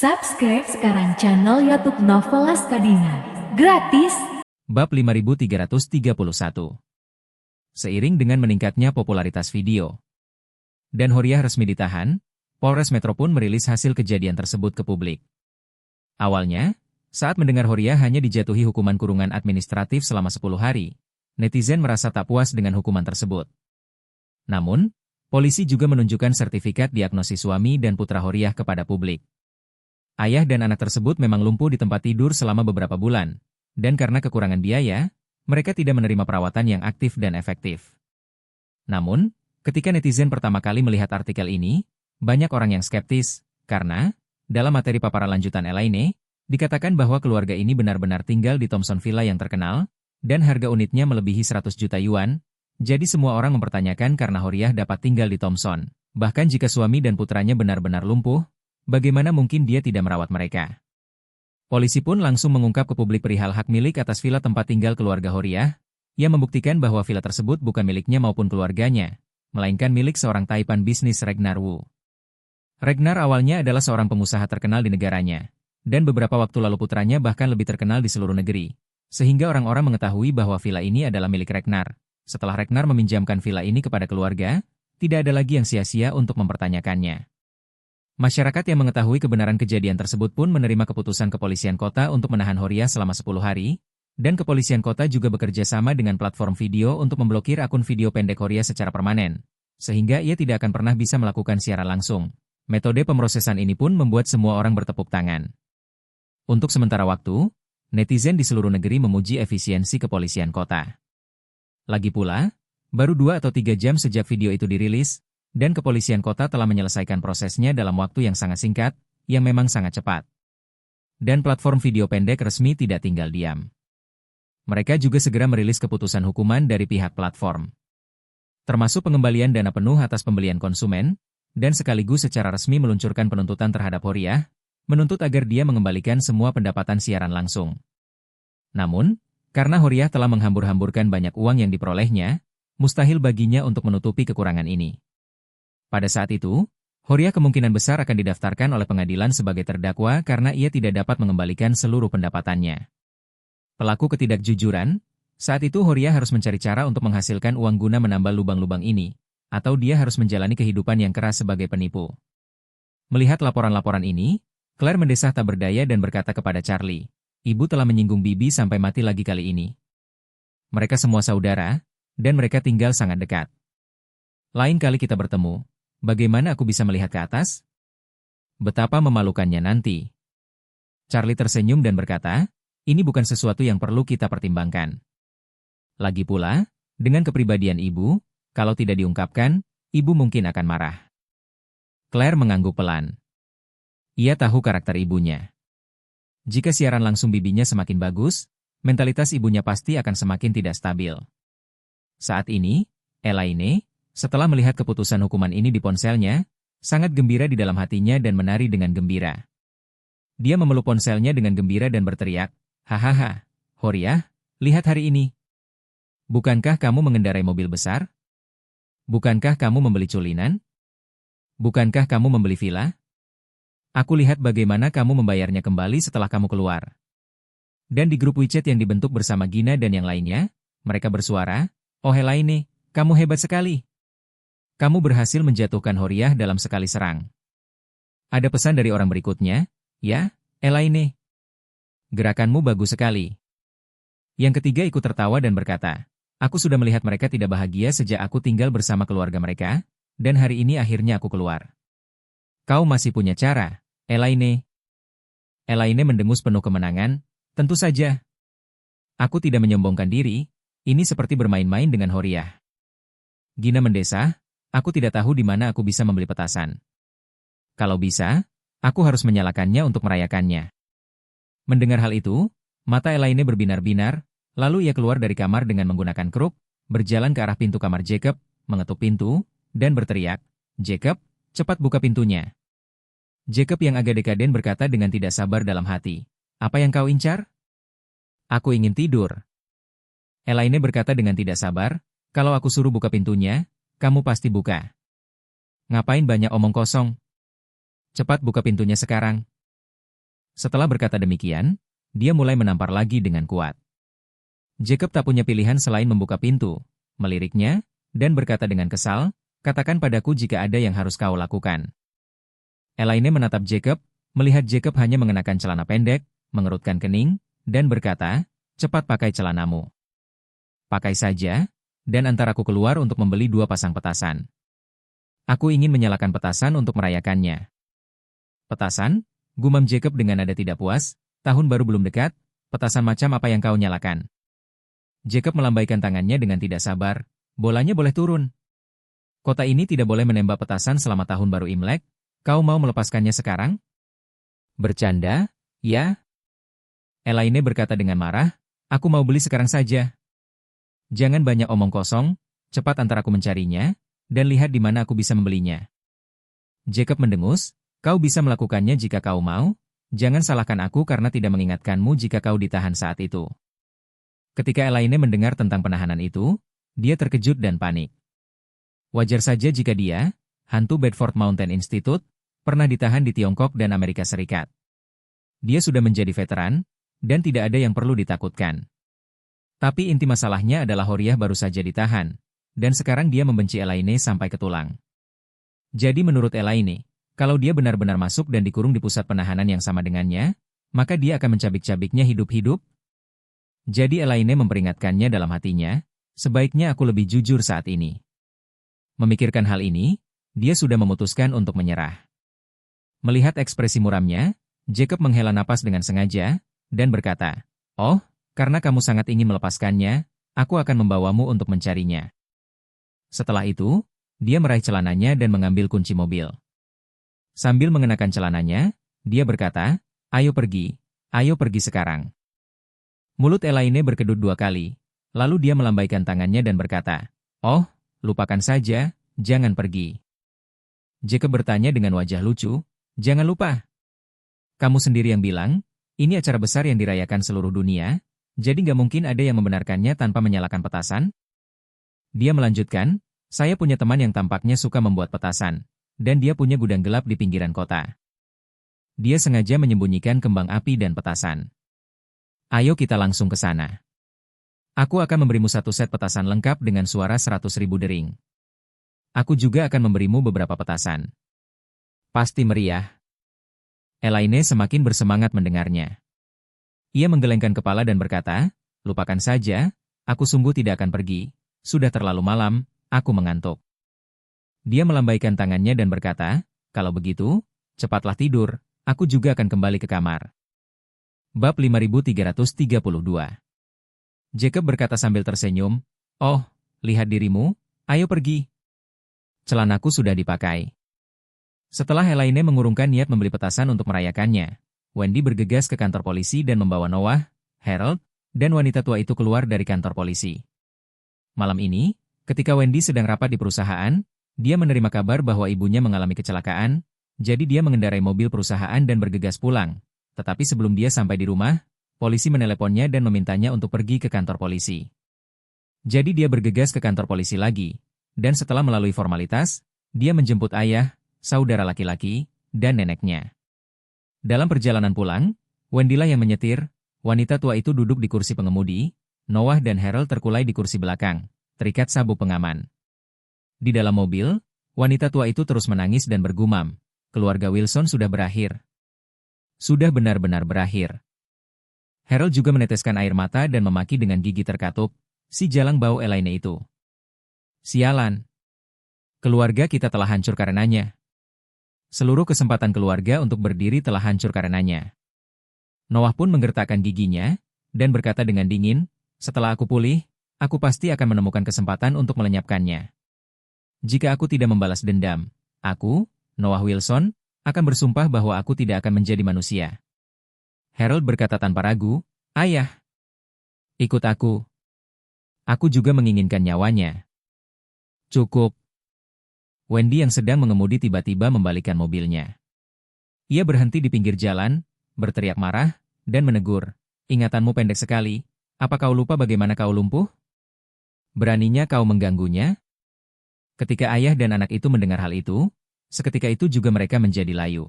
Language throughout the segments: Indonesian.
Subscribe sekarang channel YouTube Novelas Kadina. Gratis. Bab 5331. Seiring dengan meningkatnya popularitas video dan Horiah resmi ditahan, Polres Metro pun merilis hasil kejadian tersebut ke publik. Awalnya, saat mendengar Horiah hanya dijatuhi hukuman kurungan administratif selama 10 hari, netizen merasa tak puas dengan hukuman tersebut. Namun, polisi juga menunjukkan sertifikat diagnosis suami dan putra Horiah kepada publik. Ayah dan anak tersebut memang lumpuh di tempat tidur selama beberapa bulan, dan karena kekurangan biaya, mereka tidak menerima perawatan yang aktif dan efektif. Namun, ketika netizen pertama kali melihat artikel ini, banyak orang yang skeptis, karena, dalam materi paparan lanjutan Elaine, dikatakan bahwa keluarga ini benar-benar tinggal di Thompson Villa yang terkenal, dan harga unitnya melebihi 100 juta yuan, jadi semua orang mempertanyakan karena Horiah dapat tinggal di Thompson. Bahkan jika suami dan putranya benar-benar lumpuh, bagaimana mungkin dia tidak merawat mereka? Polisi pun langsung mengungkap ke publik perihal hak milik atas villa tempat tinggal keluarga Horiah, yang membuktikan bahwa villa tersebut bukan miliknya maupun keluarganya, melainkan milik seorang taipan bisnis Ragnar Wu. Ragnar awalnya adalah seorang pengusaha terkenal di negaranya, dan beberapa waktu lalu putranya bahkan lebih terkenal di seluruh negeri, sehingga orang-orang mengetahui bahwa villa ini adalah milik Ragnar. Setelah Ragnar meminjamkan villa ini kepada keluarga, tidak ada lagi yang sia-sia untuk mempertanyakannya. Masyarakat yang mengetahui kebenaran kejadian tersebut pun menerima keputusan kepolisian kota untuk menahan Horiah selama 10 hari, dan kepolisian kota juga bekerja sama dengan platform video untuk memblokir akun video pendek Horiah secara permanen, sehingga ia tidak akan pernah bisa melakukan siaran langsung. Metode pemrosesan ini pun membuat semua orang bertepuk tangan. Untuk sementara waktu, netizen di seluruh negeri memuji efisiensi kepolisian kota. Lagi pula, baru 2 atau 3 jam sejak video itu dirilis, dan kepolisian kota telah menyelesaikan prosesnya dalam waktu yang sangat singkat, yang memang sangat cepat. Dan platform video pendek resmi tidak tinggal diam. Mereka juga segera merilis keputusan hukuman dari pihak platform, termasuk pengembalian dana penuh atas pembelian konsumen, dan sekaligus secara resmi meluncurkan penuntutan terhadap Horiah, menuntut agar dia mengembalikan semua pendapatan siaran langsung. Namun, karena Horiah telah menghambur-hamburkan banyak uang yang diperolehnya, mustahil baginya untuk menutupi kekurangan ini. Pada saat itu, Horiah kemungkinan besar akan didaftarkan oleh pengadilan sebagai terdakwa karena ia tidak dapat mengembalikan seluruh pendapatannya. Pelaku ketidakjujuran, saat itu Horiah harus mencari cara untuk menghasilkan uang guna menambal lubang-lubang ini, atau dia harus menjalani kehidupan yang keras sebagai penipu. Melihat laporan-laporan ini, Claire mendesah tak berdaya dan berkata kepada Charlie, "Ibu telah menyinggung Bibi sampai mati lagi kali ini. Mereka semua saudara, dan mereka tinggal sangat dekat. Lain kali kita bertemu, bagaimana aku bisa melihat ke atas? Betapa memalukannya nanti." Charlie tersenyum dan berkata, "Ini bukan sesuatu yang perlu kita pertimbangkan. Lagi pula, dengan kepribadian ibu, kalau tidak diungkapkan, ibu mungkin akan marah." Claire mengangguk pelan. Ia tahu karakter ibunya. Jika siaran langsung bibinya semakin bagus, mentalitas ibunya pasti akan semakin tidak stabil. Saat ini, Elaine, setelah melihat keputusan hukuman ini di ponselnya, sangat gembira di dalam hatinya dan menari dengan gembira. Dia memeluk ponselnya dengan gembira dan berteriak, "Hahaha, Horiah, lihat hari ini. Bukankah kamu mengendarai mobil besar? Bukankah kamu membeli culinan? Bukankah kamu membeli villa? Aku lihat bagaimana kamu membayarnya kembali setelah kamu keluar." Dan di grup WeChat yang dibentuk bersama Gina dan yang lainnya, mereka bersuara, "Oh Elaine, kamu hebat sekali. Kamu berhasil menjatuhkan Horiah dalam sekali serang." Ada pesan dari orang berikutnya, "Ya, Elaine. Gerakanmu bagus sekali." Yang ketiga ikut tertawa dan berkata, "Aku sudah melihat mereka tidak bahagia sejak aku tinggal bersama keluarga mereka, dan hari ini akhirnya aku keluar. Kau masih punya cara, Elaine." Elaine mendengus penuh kemenangan, "Tentu saja. Aku tidak menyombongkan diri, ini seperti bermain-main dengan Horiah." Gina mendesah, "Aku tidak tahu di mana aku bisa membeli petasan. Kalau bisa, aku harus menyalakannya untuk merayakannya." Mendengar hal itu, mata Elaine berbinar-binar, lalu ia keluar dari kamar dengan menggunakan kruk, berjalan ke arah pintu kamar Jacob, mengetuk pintu, dan berteriak, "Jacob, cepat buka pintunya." Jacob yang agak dekaden berkata dengan tidak sabar dalam hati, "Apa yang kau incar?" "Aku ingin tidur." Elaine berkata dengan tidak sabar, "Kalau aku suruh buka pintunya, kamu pasti buka. Ngapain banyak omong kosong? Cepat buka pintunya sekarang." Setelah berkata demikian, dia mulai menampar lagi dengan kuat. Jacob tak punya pilihan selain membuka pintu, meliriknya, dan berkata dengan kesal, "Katakan padaku jika ada yang harus kau lakukan." Elaine menatap Jacob, melihat Jacob hanya mengenakan celana pendek, mengerutkan kening, dan berkata, "Cepat pakai celanamu. Pakai saja, dan antar aku keluar untuk membeli 2 pasang petasan. Aku ingin menyalakan petasan untuk merayakannya." "Petasan?" gumam Jacob dengan nada tidak puas, "Tahun baru belum dekat, petasan macam apa yang kau nyalakan?" Jacob melambaikan tangannya dengan tidak sabar, "Bolanya boleh turun. Kota ini tidak boleh menembak petasan selama tahun baru Imlek, kau mau melepaskannya sekarang?" "Bercanda, ya?" Elaine berkata dengan marah, "Aku mau beli sekarang saja. Jangan banyak omong kosong, cepat antar aku mencarinya, dan lihat di mana aku bisa membelinya." Jacob mendengus, "Kau bisa melakukannya jika kau mau, jangan salahkan aku karena tidak mengingatkanmu jika kau ditahan saat itu." Ketika Elaine mendengar tentang penahanan itu, dia terkejut dan panik. Wajar saja jika dia, hantu Bedford Mountain Institute, pernah ditahan di Tiongkok dan Amerika Serikat. Dia sudah menjadi veteran, dan tidak ada yang perlu ditakutkan. Tapi inti masalahnya adalah Horiah baru saja ditahan, dan sekarang dia membenci Elaine sampai ke tulang. Jadi menurut Elaine, kalau dia benar-benar masuk dan dikurung di pusat penahanan yang sama dengannya, maka dia akan mencabik-cabiknya hidup-hidup. Jadi Elaine memperingatkannya dalam hatinya, sebaiknya aku lebih jujur saat ini. Memikirkan hal ini, dia sudah memutuskan untuk menyerah. Melihat ekspresi muramnya, Jacob menghela napas dengan sengaja, dan berkata, "Oh, karena kamu sangat ingin melepaskannya, aku akan membawamu untuk mencarinya." Setelah itu, dia meraih celananya dan mengambil kunci mobil. Sambil mengenakan celananya, dia berkata, ayo pergi sekarang." Mulut Elaine berkedut 2 kali, lalu dia melambaikan tangannya dan berkata, "Oh, lupakan saja, jangan pergi." Jacob bertanya dengan wajah lucu, "Jangan lupa. Kamu sendiri yang bilang, ini acara besar yang dirayakan seluruh dunia, jadi nggak mungkin ada yang membenarkannya tanpa menyalakan petasan?" Dia melanjutkan, "Saya punya teman yang tampaknya suka membuat petasan, dan dia punya gudang gelap di pinggiran kota. Dia sengaja menyembunyikan kembang api dan petasan. Ayo kita langsung ke sana. Aku akan memberimu 1 set petasan lengkap dengan suara 100.000 dering. Aku juga akan memberimu beberapa petasan. Pasti meriah." Elaine semakin bersemangat mendengarnya. Ia menggelengkan kepala dan berkata, "Lupakan saja, aku sungguh tidak akan pergi. Sudah terlalu malam, aku mengantuk." Dia melambaikan tangannya dan berkata, "Kalau begitu, cepatlah tidur, aku juga akan kembali ke kamar." Bab 5332. Jacob berkata sambil tersenyum, "Oh, lihat dirimu, ayo pergi. Celanaku sudah dipakai." Setelah Elaine mengurungkan niat membeli petasan untuk merayakannya, Wendy bergegas ke kantor polisi dan membawa Noah, Harold, dan wanita tua itu keluar dari kantor polisi. Malam ini, ketika Wendy sedang rapat di perusahaan, dia menerima kabar bahwa ibunya mengalami kecelakaan, jadi dia mengendarai mobil perusahaan dan bergegas pulang. Tetapi sebelum dia sampai di rumah, polisi meneleponnya dan memintanya untuk pergi ke kantor polisi. Jadi dia bergegas ke kantor polisi lagi, dan setelah melalui formalitas, dia menjemput ayah, saudara laki-laki, dan neneknya. Dalam perjalanan pulang, Wendy lah yang menyetir, wanita tua itu duduk di kursi pengemudi, Noah dan Harold terkulai di kursi belakang, terikat sabuk pengaman. Di dalam mobil, wanita tua itu terus menangis dan bergumam, keluarga Wilson sudah berakhir. Sudah benar-benar berakhir. Harold juga meneteskan air mata dan memaki dengan gigi terkatup, si jalang bau Elaine itu. "Sialan. Keluarga kita telah hancur karenanya. Seluruh kesempatan keluarga untuk berdiri telah hancur karenanya." Noah pun menggertakkan giginya, dan berkata dengan dingin, "Setelah aku pulih, aku pasti akan menemukan kesempatan untuk melenyapkannya. Jika aku tidak membalas dendam, aku, Noah Wilson, akan bersumpah bahwa aku tidak akan menjadi manusia." Harold berkata tanpa ragu, "Ayah, ikut aku. Aku juga menginginkan nyawanya." "Cukup." Wendy yang sedang mengemudi tiba-tiba membalikkan mobilnya. Ia berhenti di pinggir jalan, berteriak marah, dan menegur, "Ingatanmu pendek sekali, apa kau lupa bagaimana kau lumpuh? Beraninya kau mengganggunya?" Ketika ayah dan anak itu mendengar hal itu, seketika itu juga mereka menjadi layu.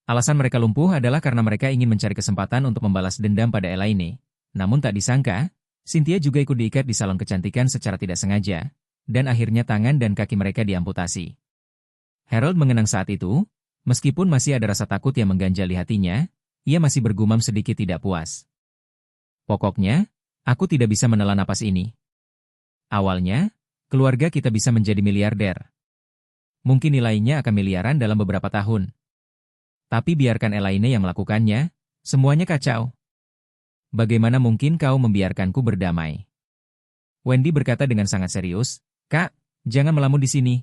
Alasan mereka lumpuh adalah karena mereka ingin mencari kesempatan untuk membalas dendam pada Elaine. Namun tak disangka, Cynthia juga ikut diikat di salon kecantikan secara tidak sengaja, dan akhirnya tangan dan kaki mereka diamputasi. Harold mengenang saat itu, meskipun masih ada rasa takut yang mengganjali hatinya, ia masih bergumam sedikit tidak puas. Pokoknya, aku tidak bisa menelan napas ini. Awalnya, keluarga kita bisa menjadi miliarder. Mungkin nilainya akan miliaran dalam beberapa tahun. Tapi biarkan Elaine yang melakukannya, semuanya kacau. Bagaimana mungkin kau membiarkanku berdamai? Wendy berkata dengan sangat serius, Kak, jangan melamun di sini.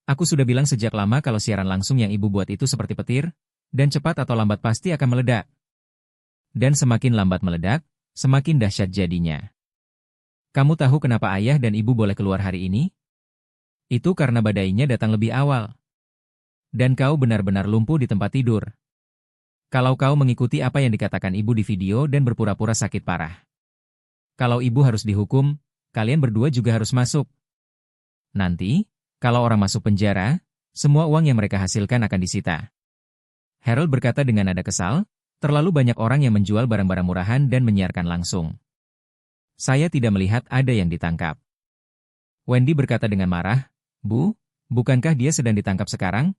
Aku sudah bilang sejak lama kalau siaran langsung yang ibu buat itu seperti petir, dan cepat atau lambat pasti akan meledak. Dan semakin lambat meledak, semakin dahsyat jadinya. Kamu tahu kenapa ayah dan ibu boleh keluar hari ini? Itu karena badainya datang lebih awal. Dan kau benar-benar lumpuh di tempat tidur. Kalau kau mengikuti apa yang dikatakan ibu di video dan berpura-pura sakit parah. Kalau ibu harus dihukum, kalian berdua juga harus masuk. Nanti, kalau orang masuk penjara, semua uang yang mereka hasilkan akan disita. Harold berkata dengan nada kesal, terlalu banyak orang yang menjual barang-barang murahan dan menyiarkan langsung. Saya tidak melihat ada yang ditangkap. Wendy berkata dengan marah, Bu, bukankah dia sedang ditangkap sekarang?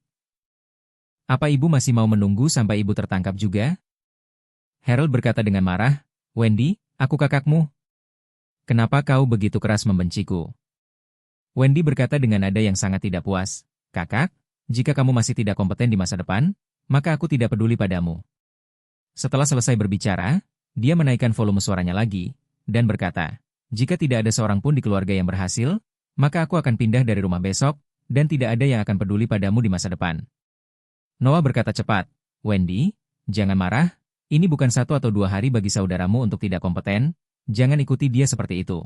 Apa ibu masih mau menunggu sampai ibu tertangkap juga? Harold berkata dengan marah, Wendy, aku kakakmu. Kenapa kau begitu keras membenciku? Wendy berkata dengan nada yang sangat tidak puas, Kakak, jika kamu masih tidak kompeten di masa depan, maka aku tidak peduli padamu. Setelah selesai berbicara, dia menaikkan volume suaranya lagi, dan berkata, jika tidak ada seorang pun di keluarga yang berhasil, maka aku akan pindah dari rumah besok, dan tidak ada yang akan peduli padamu di masa depan. Noah berkata cepat, Wendy, jangan marah, ini bukan 1 atau 2 hari bagi saudaramu untuk tidak kompeten, jangan ikuti dia seperti itu.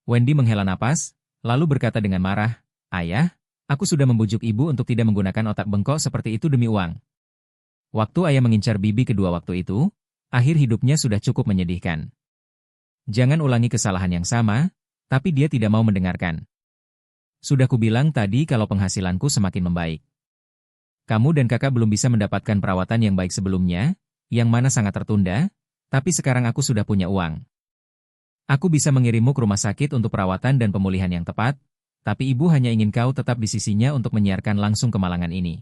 Wendy menghela napas, lalu berkata dengan marah, Ayah, aku sudah membujuk ibu untuk tidak menggunakan otak bengkok seperti itu demi uang. Waktu ayah mengincar bibi kedua waktu itu, akhir hidupnya sudah cukup menyedihkan. Jangan ulangi kesalahan yang sama, tapi dia tidak mau mendengarkan. Sudah kubilang tadi kalau penghasilanku semakin membaik. Kamu dan kakak belum bisa mendapatkan perawatan yang baik sebelumnya, yang mana sangat tertunda, tapi sekarang aku sudah punya uang. Aku bisa mengirimmu ke rumah sakit untuk perawatan dan pemulihan yang tepat, tapi ibu hanya ingin kau tetap di sisinya untuk menyiarkan langsung kemalangan ini.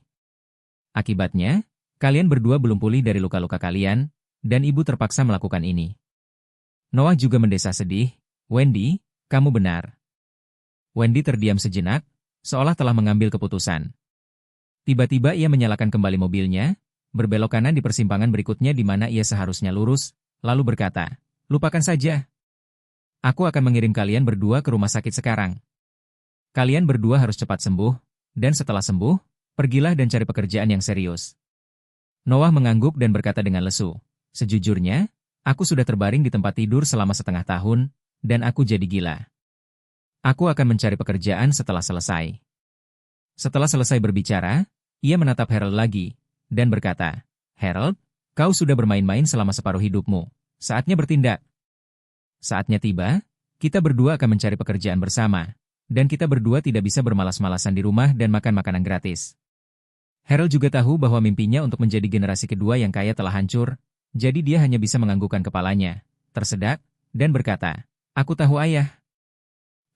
Akibatnya, kalian berdua belum pulih dari luka-luka kalian, dan ibu terpaksa melakukan ini. Noah juga mendesah sedih, Wendy, kamu benar. Wendy terdiam sejenak, seolah telah mengambil keputusan. Tiba-tiba ia menyalakan kembali mobilnya, berbelok kanan di persimpangan berikutnya di mana ia seharusnya lurus, lalu berkata, lupakan saja. Aku akan mengirim kalian berdua ke rumah sakit sekarang. Kalian berdua harus cepat sembuh, dan setelah sembuh, pergilah dan cari pekerjaan yang serius. Noah mengangguk dan berkata dengan lesu, sejujurnya, aku sudah terbaring di tempat tidur selama setengah tahun, dan aku jadi gila. Aku akan mencari pekerjaan setelah selesai. Setelah selesai berbicara, ia menatap Harold lagi, dan berkata, Harold, kau sudah bermain-main selama separuh hidupmu, saatnya bertindak. Saatnya tiba, kita berdua akan mencari pekerjaan bersama, dan kita berdua tidak bisa bermalas-malasan di rumah dan makan makanan gratis. Harold juga tahu bahwa mimpinya untuk menjadi generasi kedua yang kaya telah hancur, jadi dia hanya bisa menganggukkan kepalanya, tersedak, dan berkata, aku tahu ayah.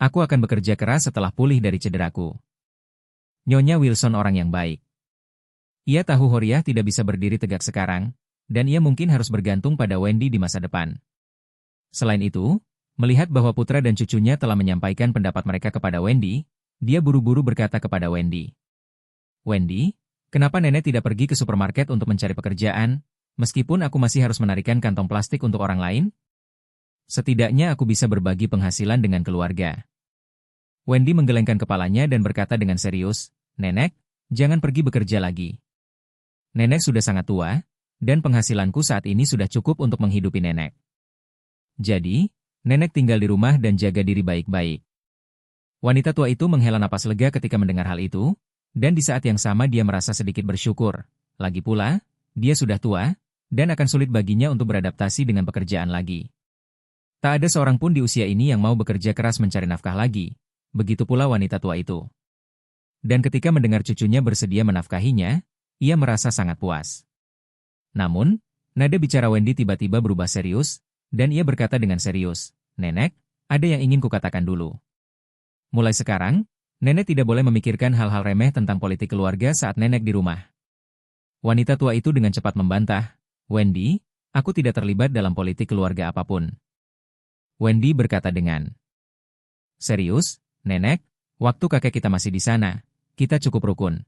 Aku akan bekerja keras setelah pulih dari cederaku. Nyonya Wilson orang yang baik. Ia tahu Horiah tidak bisa berdiri tegak sekarang, dan ia mungkin harus bergantung pada Wendy di masa depan. Selain itu, melihat bahwa putra dan cucunya telah menyampaikan pendapat mereka kepada Wendy, dia buru-buru berkata kepada Wendy. Wendy, kenapa nenek tidak pergi ke supermarket untuk mencari pekerjaan, meskipun aku masih harus menarikan kantong plastik untuk orang lain? Setidaknya aku bisa berbagi penghasilan dengan keluarga. Wendy menggelengkan kepalanya dan berkata dengan serius, Nenek, jangan pergi bekerja lagi. Nenek sudah sangat tua, dan penghasilanku saat ini sudah cukup untuk menghidupi nenek. Jadi, nenek tinggal di rumah dan jaga diri baik-baik. Wanita tua itu menghela napas lega ketika mendengar hal itu, dan di saat yang sama dia merasa sedikit bersyukur. Lagi pula, dia sudah tua, dan akan sulit baginya untuk beradaptasi dengan pekerjaan lagi. Tak ada seorang pun di usia ini yang mau bekerja keras mencari nafkah lagi, begitu pula wanita tua itu. Dan ketika mendengar cucunya bersedia menafkahinya, Ia merasa sangat puas. Namun, nada bicara Wendy tiba-tiba berubah serius, dan ia berkata dengan serius, "Nenek, ada yang ingin kukatakan dulu. Mulai sekarang, nenek tidak boleh memikirkan hal-hal remeh tentang politik keluarga saat nenek di rumah." Wanita tua itu dengan cepat membantah, "Wendy, aku tidak terlibat dalam politik keluarga apapun." Wendy berkata dengan serius, "Nenek, waktu kakek kita masih di sana, kita cukup rukun.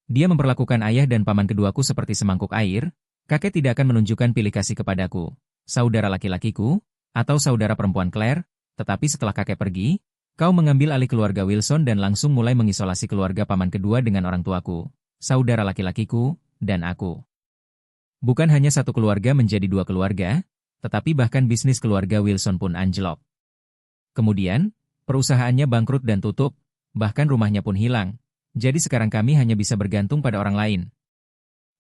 Dia memperlakukan ayah dan paman keduaku seperti semangkuk air, kakek tidak akan menunjukkan pilih kasih kepadaku, saudara laki-lakiku, atau saudara perempuan Claire, tetapi setelah kakek pergi, kau mengambil alih keluarga Wilson dan langsung mulai mengisolasi keluarga paman kedua dengan orang tuaku, saudara laki-lakiku, dan aku. Bukan hanya satu keluarga menjadi dua keluarga, tetapi bahkan bisnis keluarga Wilson pun anjlok. Kemudian, perusahaannya bangkrut dan tutup, bahkan rumahnya pun hilang. Jadi sekarang kami hanya bisa bergantung pada orang lain."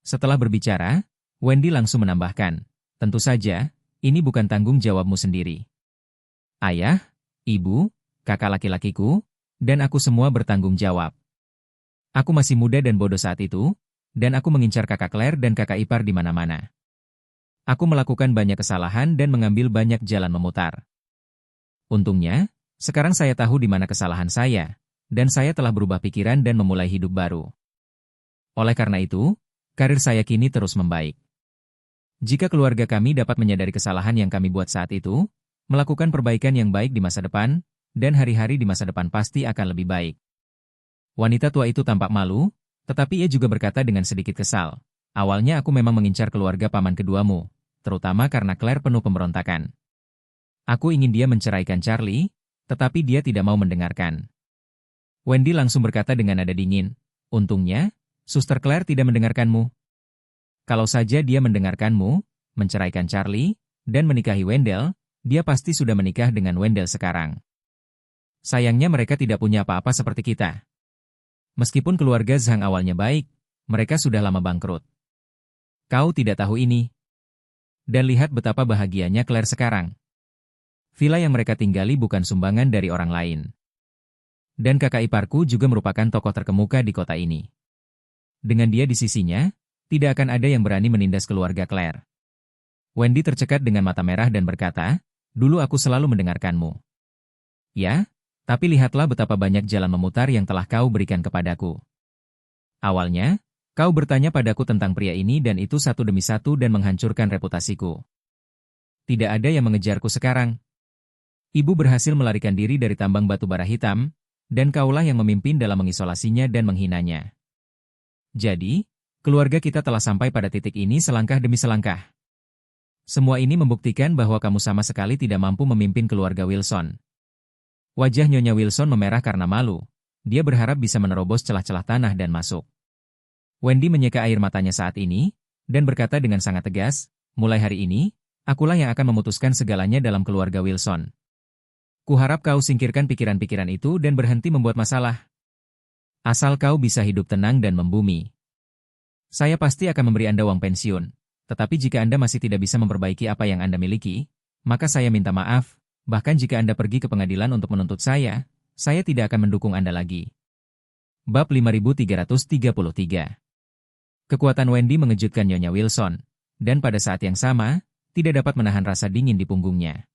Setelah berbicara, Wendy langsung menambahkan, "Tentu saja, ini bukan tanggung jawabmu sendiri. Ayah, ibu, kakak laki-lakiku, dan aku semua bertanggung jawab. Aku masih muda dan bodoh saat itu, dan aku mengincar kakak Claire dan kakak ipar di mana-mana. Aku melakukan banyak kesalahan dan mengambil banyak jalan memutar. Untungnya, sekarang saya tahu di mana kesalahan saya, dan saya telah berubah pikiran dan memulai hidup baru. Oleh karena itu, karir saya kini terus membaik. Jika keluarga kami dapat menyadari kesalahan yang kami buat saat itu, melakukan perbaikan yang baik di masa depan, dan hari-hari di masa depan pasti akan lebih baik." Wanita tua itu tampak malu, tetapi ia juga berkata dengan sedikit kesal, "Awalnya aku memang mengincar keluarga paman keduamu, terutama karena Claire penuh pemberontakan. Aku ingin dia menceraikan Charlie, tetapi dia tidak mau mendengarkan." Wendy langsung berkata dengan nada dingin, "Untungnya, Suster Claire tidak mendengarkanmu. Kalau saja dia mendengarkanmu, menceraikan Charlie, dan menikahi Wendell, dia pasti sudah menikah dengan Wendell sekarang. Sayangnya mereka tidak punya apa-apa seperti kita. Meskipun keluarga Zhang awalnya baik, mereka sudah lama bangkrut. Kau tidak tahu ini. Dan lihat betapa bahagianya Claire sekarang. Villa yang mereka tinggali bukan sumbangan dari orang lain. Dan kakak iparku juga merupakan tokoh terkemuka di kota ini. Dengan dia di sisinya, tidak akan ada yang berani menindas keluarga Claire." Wendy tercekat dengan mata merah dan berkata, "Dulu aku selalu mendengarkanmu. Ya, tapi lihatlah betapa banyak jalan memutar yang telah kau berikan kepadaku. Awalnya, kau bertanya padaku tentang pria ini dan itu satu demi satu dan menghancurkan reputasiku. Tidak ada yang mengejarku sekarang. Ibu berhasil melarikan diri dari tambang batu bara hitam, dan kaulah yang memimpin dalam mengisolasinya dan menghinanya. Jadi, keluarga kita telah sampai pada titik ini selangkah demi selangkah. Semua ini membuktikan bahwa kamu sama sekali tidak mampu memimpin keluarga Wilson." Wajah Nyonya Wilson memerah karena malu. Dia berharap bisa menerobos celah-celah tanah dan masuk. Wendy menyeka air matanya saat ini, dan berkata dengan sangat tegas, "Mulai hari ini, akulah yang akan memutuskan segalanya dalam keluarga Wilson. Kuharap kau singkirkan pikiran-pikiran itu dan berhenti membuat masalah. Asal kau bisa hidup tenang dan membumi. Saya pasti akan memberi Anda uang pensiun, tetapi jika Anda masih tidak bisa memperbaiki apa yang Anda miliki, maka saya minta maaf, bahkan jika Anda pergi ke pengadilan untuk menuntut saya tidak akan mendukung Anda lagi." Bab 5333. Kekuatan Wendy mengejutkan Nyonya Wilson, dan pada saat yang sama, tidak dapat menahan rasa dingin di punggungnya.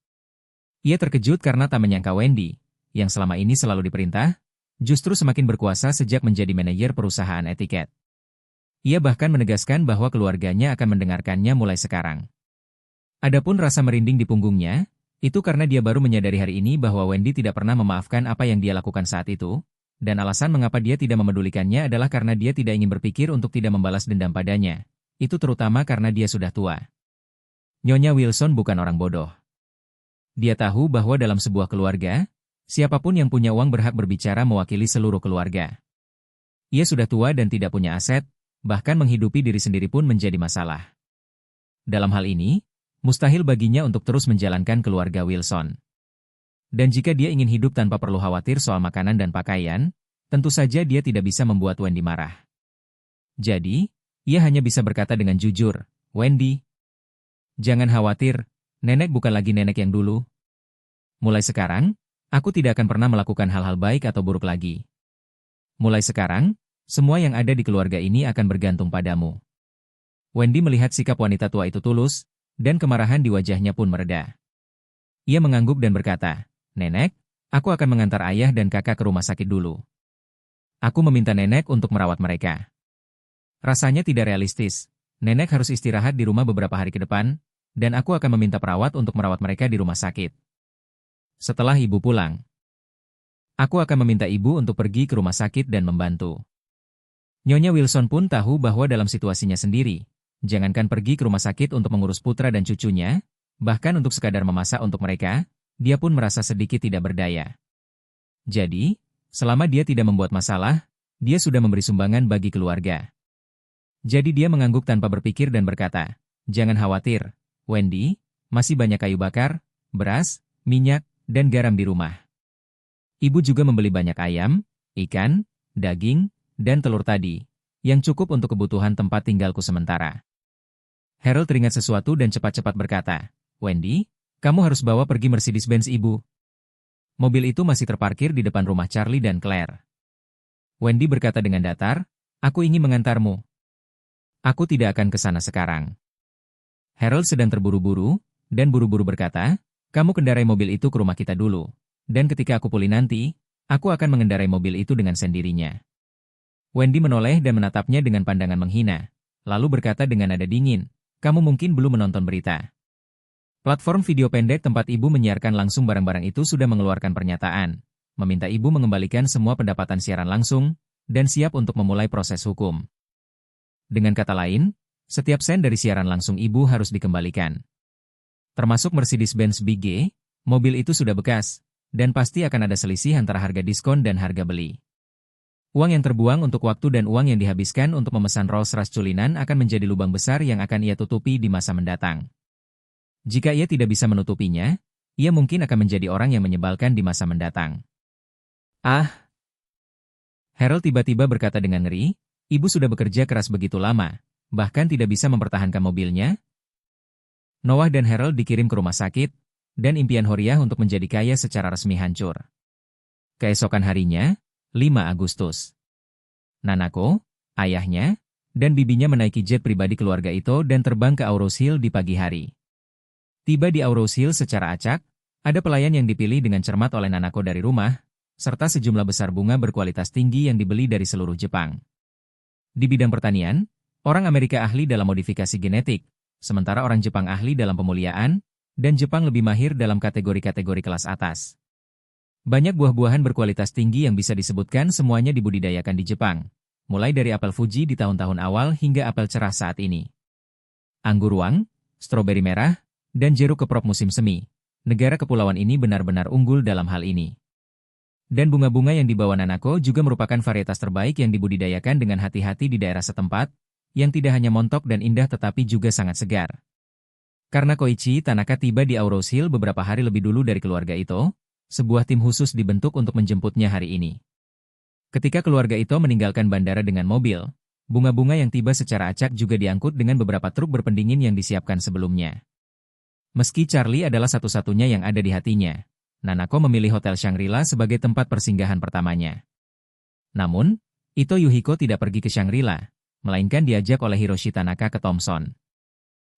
Ia terkejut karena tak menyangka Wendy, yang selama ini selalu diperintah, justru semakin berkuasa sejak menjadi manajer perusahaan etiket. Ia bahkan menegaskan bahwa keluarganya akan mendengarkannya mulai sekarang. Adapun rasa merinding di punggungnya, itu karena dia baru menyadari hari ini bahwa Wendy tidak pernah memaafkan apa yang dia lakukan saat itu, dan alasan mengapa dia tidak memedulikannya adalah karena dia tidak ingin berpikir untuk tidak membalas dendam padanya. Itu terutama karena dia sudah tua. Nyonya Wilson bukan orang bodoh. Dia tahu bahwa dalam sebuah keluarga, siapapun yang punya uang berhak berbicara mewakili seluruh keluarga. Ia sudah tua dan tidak punya aset, bahkan menghidupi diri sendiri pun menjadi masalah. Dalam hal ini, mustahil baginya untuk terus menjalankan keluarga Wilson. Dan jika dia ingin hidup tanpa perlu khawatir soal makanan dan pakaian, tentu saja dia tidak bisa membuat Wendy marah. Jadi, ia hanya bisa berkata dengan jujur, "Wendy, jangan khawatir, nenek bukan lagi nenek yang dulu. Mulai sekarang, aku tidak akan pernah melakukan hal-hal baik atau buruk lagi. Mulai sekarang, Semua yang ada di keluarga ini akan bergantung padamu. Wendy melihat sikap wanita tua itu tulus, dan kemarahan di wajahnya pun mereda. Ia mengangguk dan berkata, "Nenek, aku akan mengantar ayah dan kakak ke rumah sakit dulu. Aku meminta nenek untuk merawat mereka." Rasanya tidak realistis. Nenek harus istirahat di rumah beberapa hari ke depan, dan aku akan meminta perawat untuk merawat mereka di rumah sakit. Setelah ibu pulang, aku akan meminta ibu untuk pergi ke rumah sakit dan membantu. Nyonya Wilson pun tahu bahwa dalam situasinya sendiri, jangankan pergi ke rumah sakit untuk mengurus putra dan cucunya, bahkan untuk sekadar memasak untuk mereka, dia pun merasa sedikit tidak berdaya. Jadi, selama dia tidak membuat masalah, dia sudah memberi sumbangan bagi keluarga. Jadi dia mengangguk tanpa berpikir dan berkata, "Jangan khawatir, Wendy, masih banyak kayu bakar, beras, minyak, dan garam di rumah. Ibu juga membeli banyak ayam, ikan, daging, dan telur tadi, yang cukup untuk kebutuhan tempat tinggalku sementara." Harold teringat sesuatu dan cepat-cepat berkata, "Wendy, kamu harus bawa pergi Mercedes-Benz ibu." Mobil itu masih terparkir di depan rumah Charlie dan Claire. Wendy berkata dengan datar, "Aku ingin mengantarmu. Aku tidak akan ke sana sekarang." Harold sedang terburu-buru, dan buru-buru berkata, "Kamu kendarai mobil itu ke rumah kita dulu, dan ketika aku pulih nanti, aku akan mengendarai mobil itu dengan sendirinya." Wendy menoleh dan menatapnya dengan pandangan menghina, lalu berkata dengan nada dingin, "Kamu mungkin belum menonton berita. Platform video pendek tempat ibu menyiarkan langsung barang-barang itu sudah mengeluarkan pernyataan, meminta ibu mengembalikan semua pendapatan siaran langsung, dan siap untuk memulai proses hukum. Dengan kata lain, setiap sen dari siaran langsung ibu harus dikembalikan. Termasuk Mercedes-Benz Big G, mobil itu sudah bekas, dan pasti akan ada selisih antara harga diskon dan harga beli. Uang yang terbuang untuk waktu dan uang yang dihabiskan untuk memesan Rolls-Royce culinan akan menjadi lubang besar yang akan ia tutupi di masa mendatang. Jika ia tidak bisa menutupinya, ia mungkin akan menjadi orang yang menyebalkan di masa mendatang." "Ah!" Harold tiba-tiba berkata dengan ngeri, "Ibu sudah bekerja keras begitu lama, bahkan tidak bisa mempertahankan mobilnya?" Noah dan Harold dikirim ke rumah sakit, dan impian Horiah untuk menjadi kaya secara resmi hancur. Keesokan harinya, 5 Agustus. Nanako, ayahnya, dan bibinya menaiki jet pribadi keluarga itu dan terbang ke Aurous Hill di pagi hari. Tiba di Aurous Hill secara acak, ada pelayan yang dipilih dengan cermat oleh Nanako dari rumah, serta sejumlah besar bunga berkualitas tinggi yang dibeli dari seluruh Jepang. Di bidang pertanian, orang Amerika ahli dalam modifikasi genetik, sementara orang Jepang ahli dalam pemuliaan, dan Jepang lebih mahir dalam kategori-kategori kelas atas. Banyak buah-buahan berkualitas tinggi yang bisa disebutkan semuanya dibudidayakan di Jepang, mulai dari apel Fuji di tahun-tahun awal hingga apel cerah saat ini. Anggur wang, stroberi merah, dan jeruk keprok musim semi. Negara kepulauan ini benar-benar unggul dalam hal ini. Dan bunga-bunga yang dibawa Nanako juga merupakan varietas terbaik yang dibudidayakan dengan hati-hati di daerah setempat, yang tidak hanya montok dan indah tetapi juga sangat segar. Karena Koichi Tanaka tiba di Aurous Hill beberapa hari lebih dulu dari keluarga itu, sebuah tim khusus dibentuk untuk menjemputnya hari ini. Ketika keluarga itu meninggalkan bandara dengan mobil, bunga-bunga yang tiba secara acak juga diangkut dengan beberapa truk berpendingin yang disiapkan sebelumnya. Meski Charlie adalah satu-satunya yang ada di hatinya, Nanako memilih Hotel Shangri-La sebagai tempat persinggahan pertamanya. Namun, Ito Yuhiko tidak pergi ke Shangri-La, melainkan diajak oleh Hiroshi Tanaka ke Thomson.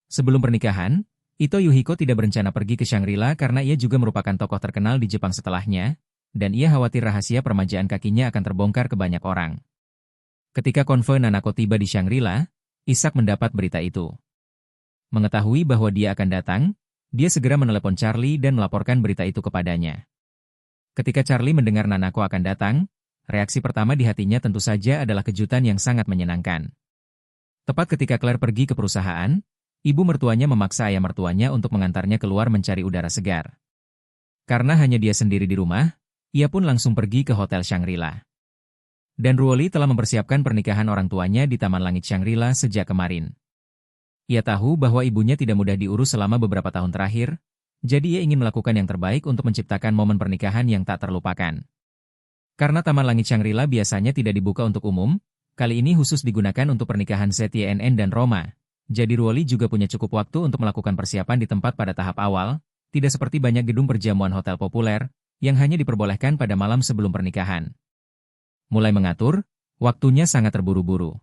Sebelum pernikahan, Ito Yuhiko tidak berencana pergi ke Shangri-La karena ia juga merupakan tokoh terkenal di Jepang setelahnya, dan ia khawatir rahasia permajaan kakinya akan terbongkar ke banyak orang. Ketika konvoi Nanako tiba di Shangri-La, Ishak mendapat berita itu. Mengetahui bahwa dia akan datang, dia segera menelepon Charlie dan melaporkan berita itu kepadanya. Ketika Charlie mendengar Nanako akan datang, reaksi pertama di hatinya tentu saja adalah kejutan yang sangat menyenangkan. Tepat ketika Claire pergi ke perusahaan, ibu mertuanya memaksa ayah mertuanya untuk mengantarnya keluar mencari udara segar. Karena hanya dia sendiri di rumah, ia pun langsung pergi ke Hotel Shangri-La. Dan Ruoli telah mempersiapkan pernikahan orang tuanya di Taman Langit Shangri-La sejak kemarin. Ia tahu bahwa ibunya tidak mudah diurus selama beberapa tahun terakhir, jadi ia ingin melakukan yang terbaik untuk menciptakan momen pernikahan yang tak terlupakan. Karena Taman Langit Shangri-La biasanya tidak dibuka untuk umum, kali ini khusus digunakan untuk pernikahan ZYNN dan Roma, jadi Ruoli juga punya cukup waktu untuk melakukan persiapan di tempat pada tahap awal, tidak seperti banyak gedung perjamuan hotel populer, yang hanya diperbolehkan pada malam sebelum pernikahan. Mulai mengatur, Waktunya sangat terburu-buru.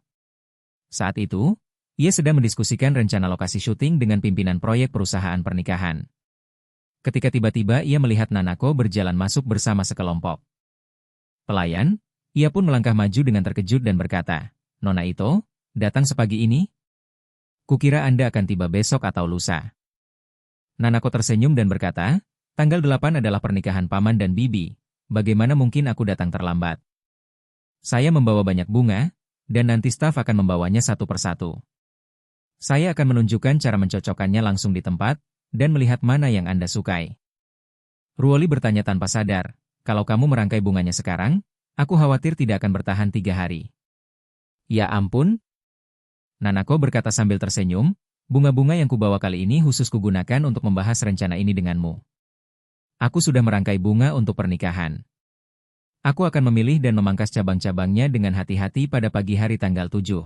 Saat itu, ia sedang mendiskusikan rencana lokasi syuting dengan pimpinan proyek perusahaan pernikahan. Ketika tiba-tiba ia melihat Nanako berjalan masuk bersama sekelompok pelayan, ia pun melangkah maju dengan terkejut dan berkata, "Nona Ito, datang sepagi ini? Kukira Anda akan tiba besok atau lusa." Nanako tersenyum dan berkata, "Tanggal 8 adalah pernikahan paman dan bibi, bagaimana mungkin aku datang terlambat? Saya membawa banyak bunga, dan nanti staf akan membawanya satu persatu. Saya akan menunjukkan cara mencocokkannya langsung di tempat, dan melihat mana yang Anda sukai." Ruoli bertanya tanpa sadar, "Kalau kamu merangkai bunganya sekarang, aku khawatir tidak akan bertahan 3 hari. Ya ampun?" Nanako berkata sambil tersenyum, "Bunga-bunga yang kubawa kali ini khusus kugunakan untuk membahas rencana ini denganmu. Aku sudah merangkai bunga untuk pernikahan. Aku akan memilih dan memangkas cabang-cabangnya dengan hati-hati pada pagi hari tanggal 7.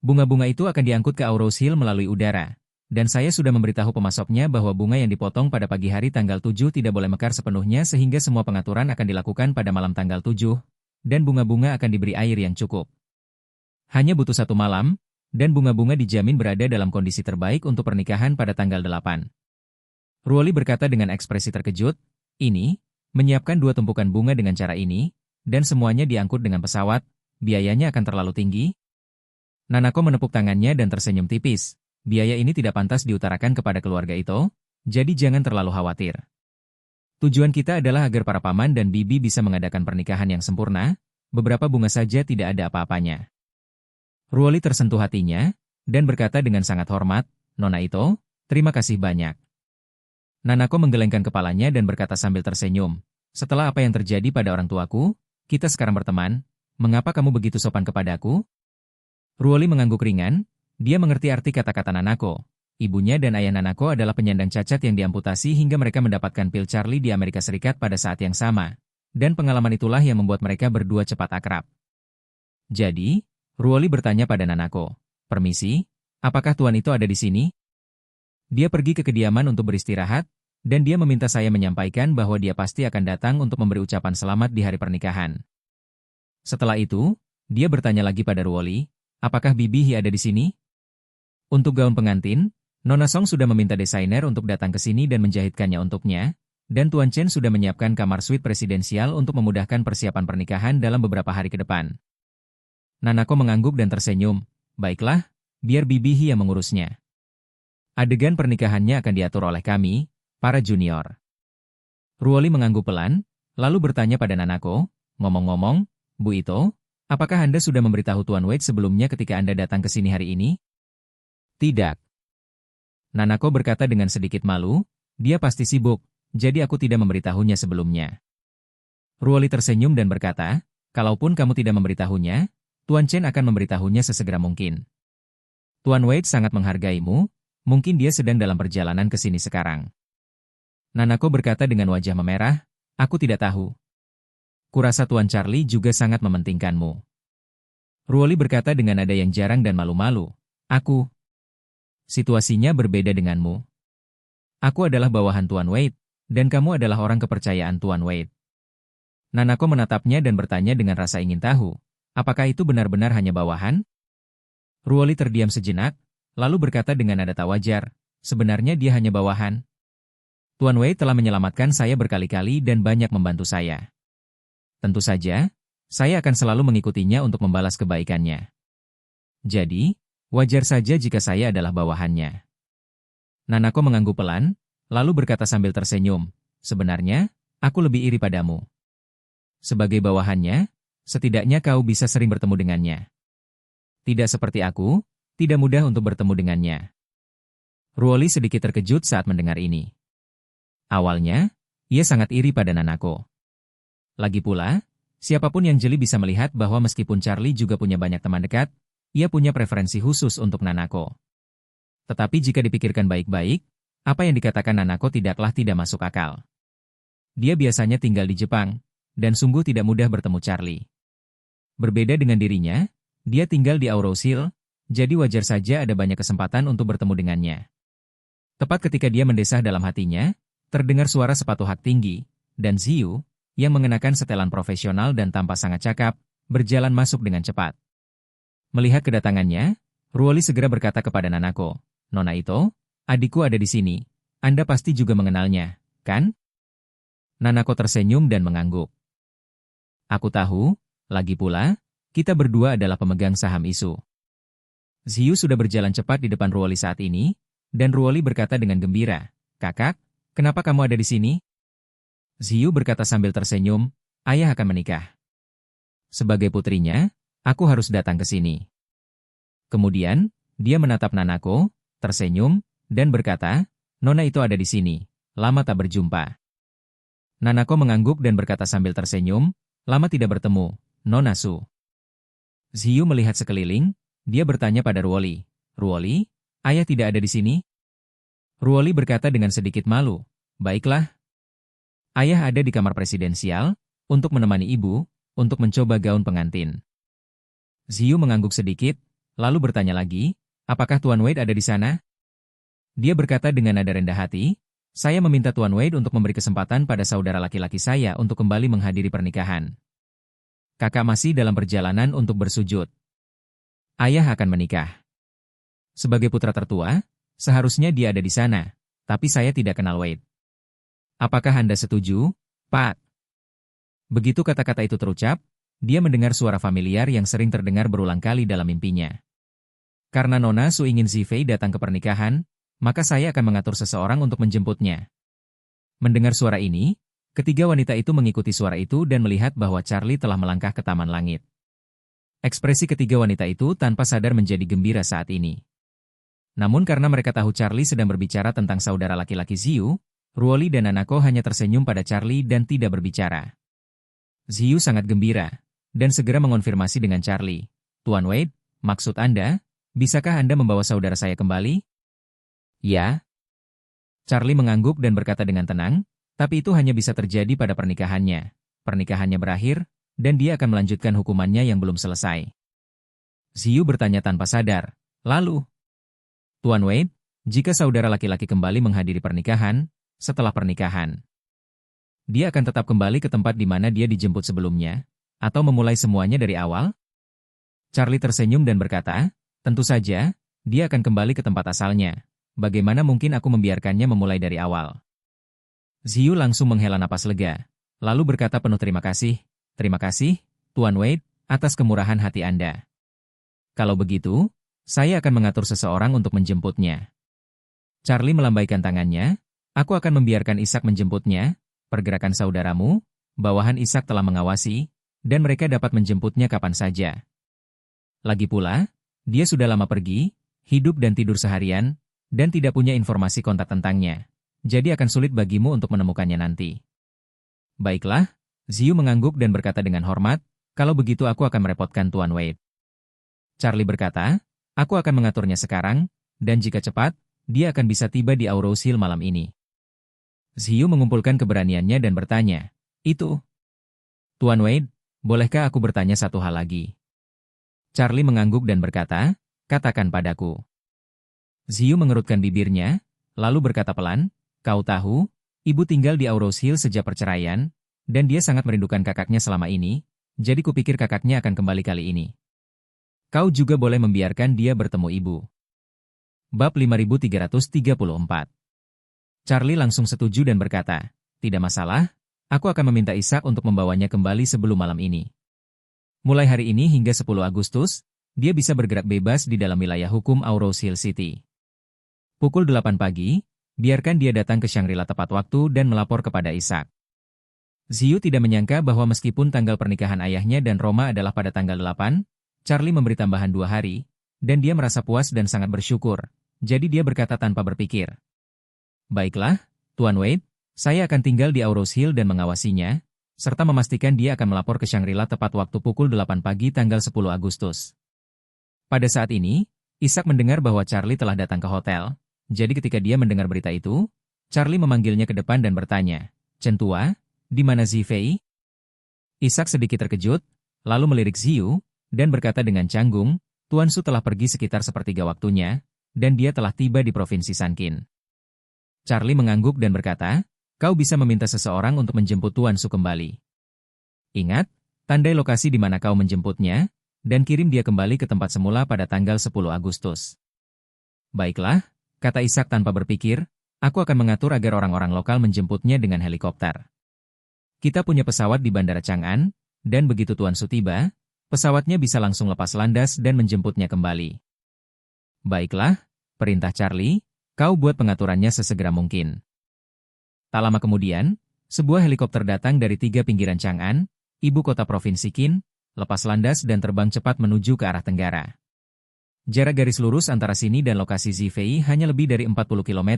Bunga-bunga itu akan diangkut ke Aurous Hill melalui udara. Dan saya sudah memberitahu pemasoknya bahwa bunga yang dipotong pada pagi hari tanggal 7 tidak boleh mekar sepenuhnya sehingga semua pengaturan akan dilakukan pada malam tanggal 7, dan bunga-bunga akan diberi air yang cukup. Hanya butuh 1 malam, dan bunga-bunga dijamin berada dalam kondisi terbaik untuk pernikahan pada tanggal 8. Ruoli berkata dengan ekspresi terkejut, "Ini, menyiapkan 2 tumpukan bunga dengan cara ini, dan semuanya diangkut dengan pesawat, biayanya akan terlalu tinggi?" Nanako menepuk tangannya dan tersenyum tipis. "Biaya ini tidak pantas diutarakan kepada keluarga itu, jadi jangan terlalu khawatir. Tujuan kita adalah agar para paman dan bibi bisa mengadakan pernikahan yang sempurna, beberapa bunga saja tidak ada apa-apanya." Ruoli tersentuh hatinya, dan berkata dengan sangat hormat, "Nona Ito, terima kasih banyak." Nanako menggelengkan kepalanya dan berkata sambil tersenyum, "Setelah apa yang terjadi pada orang tuaku, kita sekarang berteman, mengapa kamu begitu sopan kepadaku?" Ruoli mengangguk ringan. Dia mengerti arti kata-kata Nanako. Ibunya dan ayah Nanako adalah penyandang cacat yang diamputasi hingga mereka mendapatkan pil Charlie di Amerika Serikat pada saat yang sama. Dan pengalaman itulah yang membuat mereka berdua cepat akrab. Jadi, Ruoli bertanya pada Nanako, "Permisi, apakah tuan itu ada di sini?" Dia pergi ke kediaman untuk beristirahat, dan dia meminta saya menyampaikan bahwa dia pasti akan datang untuk memberi ucapan selamat di hari pernikahan. Setelah itu, dia bertanya lagi pada Ruoli, "Apakah Bibi Hi ada di sini?" Untuk gaun pengantin, Nona Song sudah meminta desainer untuk datang ke sini dan menjahitkannya untuknya, dan Tuan Chen sudah menyiapkan kamar suite presidensial untuk memudahkan persiapan pernikahan dalam beberapa hari ke depan. Nanako mengangguk dan tersenyum, "Baiklah, biar Bibi Hi yang mengurusnya. Adegan pernikahannya akan diatur oleh kami, para junior." Ruoli mengangguk pelan, lalu bertanya pada Nanako, "Ngomong-ngomong, Bu Ito, apakah Anda sudah memberitahu Tuan Wade sebelumnya ketika Anda datang ke sini hari ini?" "Tidak." Nanako berkata dengan sedikit malu, "Dia pasti sibuk, jadi aku tidak memberitahunya sebelumnya." Ruoli tersenyum dan berkata, "Kalaupun kamu tidak memberitahunya, Tuan Chen akan memberitahunya sesegera mungkin. Tuan Wade sangat menghargaimu, mungkin dia sedang dalam perjalanan ke sini sekarang." Nanako berkata dengan wajah memerah, "Aku tidak tahu. Kurasa Tuan Charlie juga sangat mementingkanmu." Ruoli berkata dengan nada yang jarang dan malu-malu, Situasinya berbeda denganmu. Aku adalah bawahan Tuan Wade, dan kamu adalah orang kepercayaan Tuan Wade." Nanako menatapnya dan bertanya dengan rasa ingin tahu, "Apakah itu benar-benar hanya bawahan?" Ruoli terdiam sejenak, lalu berkata dengan nada tak wajar, "Sebenarnya dia hanya bawahan. Tuan Wade telah menyelamatkan saya berkali-kali dan banyak membantu saya. Tentu saja, saya akan selalu mengikutinya untuk membalas kebaikannya. Jadi, wajar saja jika saya adalah bawahannya." Nanako mengangguk pelan, lalu berkata sambil tersenyum, "Sebenarnya, aku lebih iri padamu. Sebagai bawahannya, setidaknya kau bisa sering bertemu dengannya. Tidak seperti aku, tidak mudah untuk bertemu dengannya." Ruoli sedikit terkejut saat mendengar ini. Awalnya, ia sangat iri pada Nanako. Lagi pula, siapapun yang jeli bisa melihat bahwa meskipun Charlie juga punya banyak teman dekat, ia punya preferensi khusus untuk Nanako. Tetapi jika dipikirkan baik-baik, apa yang dikatakan Nanako tidaklah tidak masuk akal. Dia biasanya tinggal di Jepang, dan sungguh tidak mudah bertemu Charlie. Berbeda dengan dirinya, dia tinggal di Aurous Hill, jadi wajar saja ada banyak kesempatan untuk bertemu dengannya. Tepat ketika dia mendesah dalam hatinya, terdengar suara sepatu hak tinggi, dan Ziyu, yang mengenakan setelan profesional dan tampak sangat cakap, berjalan masuk dengan cepat. Melihat kedatangannya, Ruoli segera berkata kepada Nanako, "Nona Ito, adikku ada di sini. Anda pasti juga mengenalnya, kan?" Nanako tersenyum dan mengangguk. "Aku tahu, lagi pula, kita berdua adalah pemegang saham Isu." Ziyu sudah berjalan cepat di depan Ruoli saat ini, dan Ruoli berkata dengan gembira, "Kakak, kenapa kamu ada di sini?" Ziyu berkata sambil tersenyum, "Ayah akan menikah. Sebagai putrinya, aku harus datang ke sini." Kemudian, dia menatap Nanako, tersenyum, dan berkata, "Nona itu ada di sini. Lama tak berjumpa." Nanako mengangguk dan berkata sambil tersenyum, "Lama tidak bertemu, Nona Su." Ziyu melihat sekeliling, dia bertanya pada Ruoli, "Ruoli, ayah tidak ada di sini?" Ruoli berkata dengan sedikit malu, "Baiklah. Ayah ada di kamar presidensial, untuk menemani ibu, untuk mencoba gaun pengantin." Ziyu mengangguk sedikit, lalu bertanya lagi, "Apakah Tuan Wade ada di sana?" Dia berkata dengan nada rendah hati, "Saya meminta Tuan Wade untuk memberi kesempatan pada saudara laki-laki saya untuk kembali menghadiri pernikahan. Kakak masih dalam perjalanan untuk bersujud. Ayah akan menikah. Sebagai putra tertua, seharusnya dia ada di sana, tapi saya tidak kenal Wade. Apakah Anda setuju, Pak?" Begitu kata-kata itu terucap, dia mendengar suara familiar yang sering terdengar berulang kali dalam mimpinya. "Karena Nona Su ingin Zifei datang ke pernikahan, maka saya akan mengatur seseorang untuk menjemputnya." Mendengar suara ini, ketiga wanita itu mengikuti suara itu dan melihat bahwa Charlie telah melangkah ke taman langit. Ekspresi ketiga wanita itu tanpa sadar menjadi gembira saat ini. Namun karena mereka tahu Charlie sedang berbicara tentang saudara laki-laki Ziyu, Ruoli dan Nanako hanya tersenyum pada Charlie dan tidak berbicara. Ziyu sangat gembira, dan segera mengonfirmasi dengan Charlie, "Tuan Wade, maksud Anda, bisakah Anda membawa saudara saya kembali?" "Ya." Charlie mengangguk dan berkata dengan tenang, "Tapi itu hanya bisa terjadi pada pernikahannya. Pernikahannya berakhir, dan dia akan melanjutkan hukumannya yang belum selesai." Ziyu bertanya tanpa sadar, "Lalu, Tuan Wade, jika saudara laki-laki kembali menghadiri pernikahan, setelah pernikahan, dia akan tetap kembali ke tempat di mana dia dijemput sebelumnya, atau memulai semuanya dari awal?" Charlie tersenyum dan berkata, "Tentu saja, dia akan kembali ke tempat asalnya. Bagaimana mungkin aku membiarkannya memulai dari awal?" Ziyu langsung menghela napas lega, lalu berkata penuh terima kasih, Tuan Wade, atas kemurahan hati Anda. Kalau begitu, saya akan mengatur seseorang untuk menjemputnya." Charlie melambaikan tangannya, "Aku akan membiarkan Ishak menjemputnya. Pergerakan saudaramu, bawahan Ishak telah mengawasi, dan mereka dapat menjemputnya kapan saja. Lagi pula, dia sudah lama pergi, hidup dan tidur seharian, dan tidak punya informasi kontak tentangnya. Jadi akan sulit bagimu untuk menemukannya nanti." "Baiklah," Ziyu mengangguk dan berkata dengan hormat, "Kalau begitu aku akan merepotkan Tuan Wade." Charlie berkata, "Aku akan mengaturnya sekarang, dan jika cepat, dia akan bisa tiba di Aurous Hill malam ini." Ziyu mengumpulkan keberaniannya dan bertanya, "Itu, Tuan Wade, bolehkah aku bertanya satu hal lagi?" Charlie mengangguk dan berkata, "Katakan padaku." Ziyu mengerutkan bibirnya, lalu berkata pelan, "Kau tahu, ibu tinggal di Aurous Hill sejak perceraian, dan dia sangat merindukan kakaknya selama ini, jadi kupikir kakaknya akan kembali kali ini. Kau juga boleh membiarkan dia bertemu ibu." Bab 5334. Charlie langsung setuju dan berkata, "Tidak masalah, aku akan meminta Ishak untuk membawanya kembali sebelum malam ini. Mulai hari ini hingga 10 Agustus, dia bisa bergerak bebas di dalam wilayah hukum Aurous Hill City. Pukul 8 pagi, biarkan dia datang ke Shangri-La tepat waktu dan melapor kepada Ishak." Ziyu tidak menyangka bahwa meskipun tanggal pernikahan ayahnya dan Roma adalah pada tanggal 8, Charlie memberi tambahan 2 hari, dan dia merasa puas dan sangat bersyukur, jadi dia berkata tanpa berpikir, "Baiklah, Tuan Wade, saya akan tinggal di Aurous Hill dan mengawasinya, serta memastikan dia akan melapor ke Shangri-La tepat waktu pukul 8 pagi tanggal 10 Agustus. Pada saat ini, Ishak mendengar bahwa Charlie telah datang ke hotel, jadi ketika dia mendengar berita itu, Charlie memanggilnya ke depan dan bertanya, "Chen Tua, di mana Zifei?" Ishak sedikit terkejut, lalu melirik Ziyu, dan berkata dengan canggung, "Tuan Su telah pergi sekitar sepertiga waktunya, dan dia telah tiba di Provinsi Sankin." Charlie mengangguk dan berkata, "Kau bisa meminta seseorang untuk menjemput Tuan Su kembali. Ingat, Tandai lokasi di mana kau menjemputnya, dan kirim dia kembali ke tempat semula pada tanggal 10 Agustus. Baiklah, kata Ishak tanpa berpikir, aku akan mengatur agar orang-orang lokal menjemputnya dengan helikopter. Kita punya pesawat di Bandara Chang'an, dan begitu Tuan Su tiba, pesawatnya bisa langsung lepas landas dan menjemputnya kembali. Baiklah, perintah Charlie, kau buat pengaturannya sesegera mungkin. Tak lama kemudian, sebuah helikopter datang dari 3 pinggiran Chang'an, ibu kota provinsi Qin, lepas landas dan terbang cepat menuju ke arah tenggara. Jarak garis lurus antara sini dan lokasi Zifei hanya lebih dari 40 km,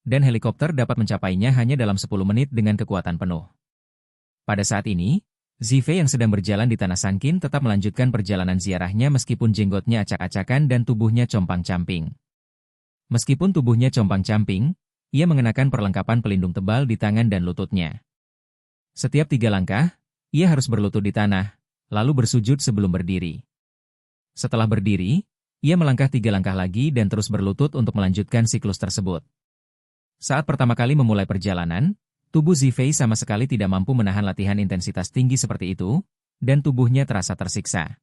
dan helikopter dapat mencapainya hanya dalam 10 menit dengan kekuatan penuh. Pada saat ini, Zifei yang sedang berjalan di tanah Sanqin tetap melanjutkan perjalanan ziarahnya meskipun jenggotnya acak-acakan dan tubuhnya compang-camping. Meskipun tubuhnya compang-camping, ia mengenakan perlengkapan pelindung tebal di tangan dan lututnya. Setiap 3 langkah, ia harus berlutut di tanah, lalu bersujud sebelum berdiri. Setelah berdiri, ia melangkah 3 langkah lagi dan terus berlutut untuk melanjutkan siklus tersebut. Saat pertama kali memulai perjalanan, tubuh Zifei sama sekali tidak mampu menahan latihan intensitas tinggi seperti itu, dan tubuhnya terasa tersiksa.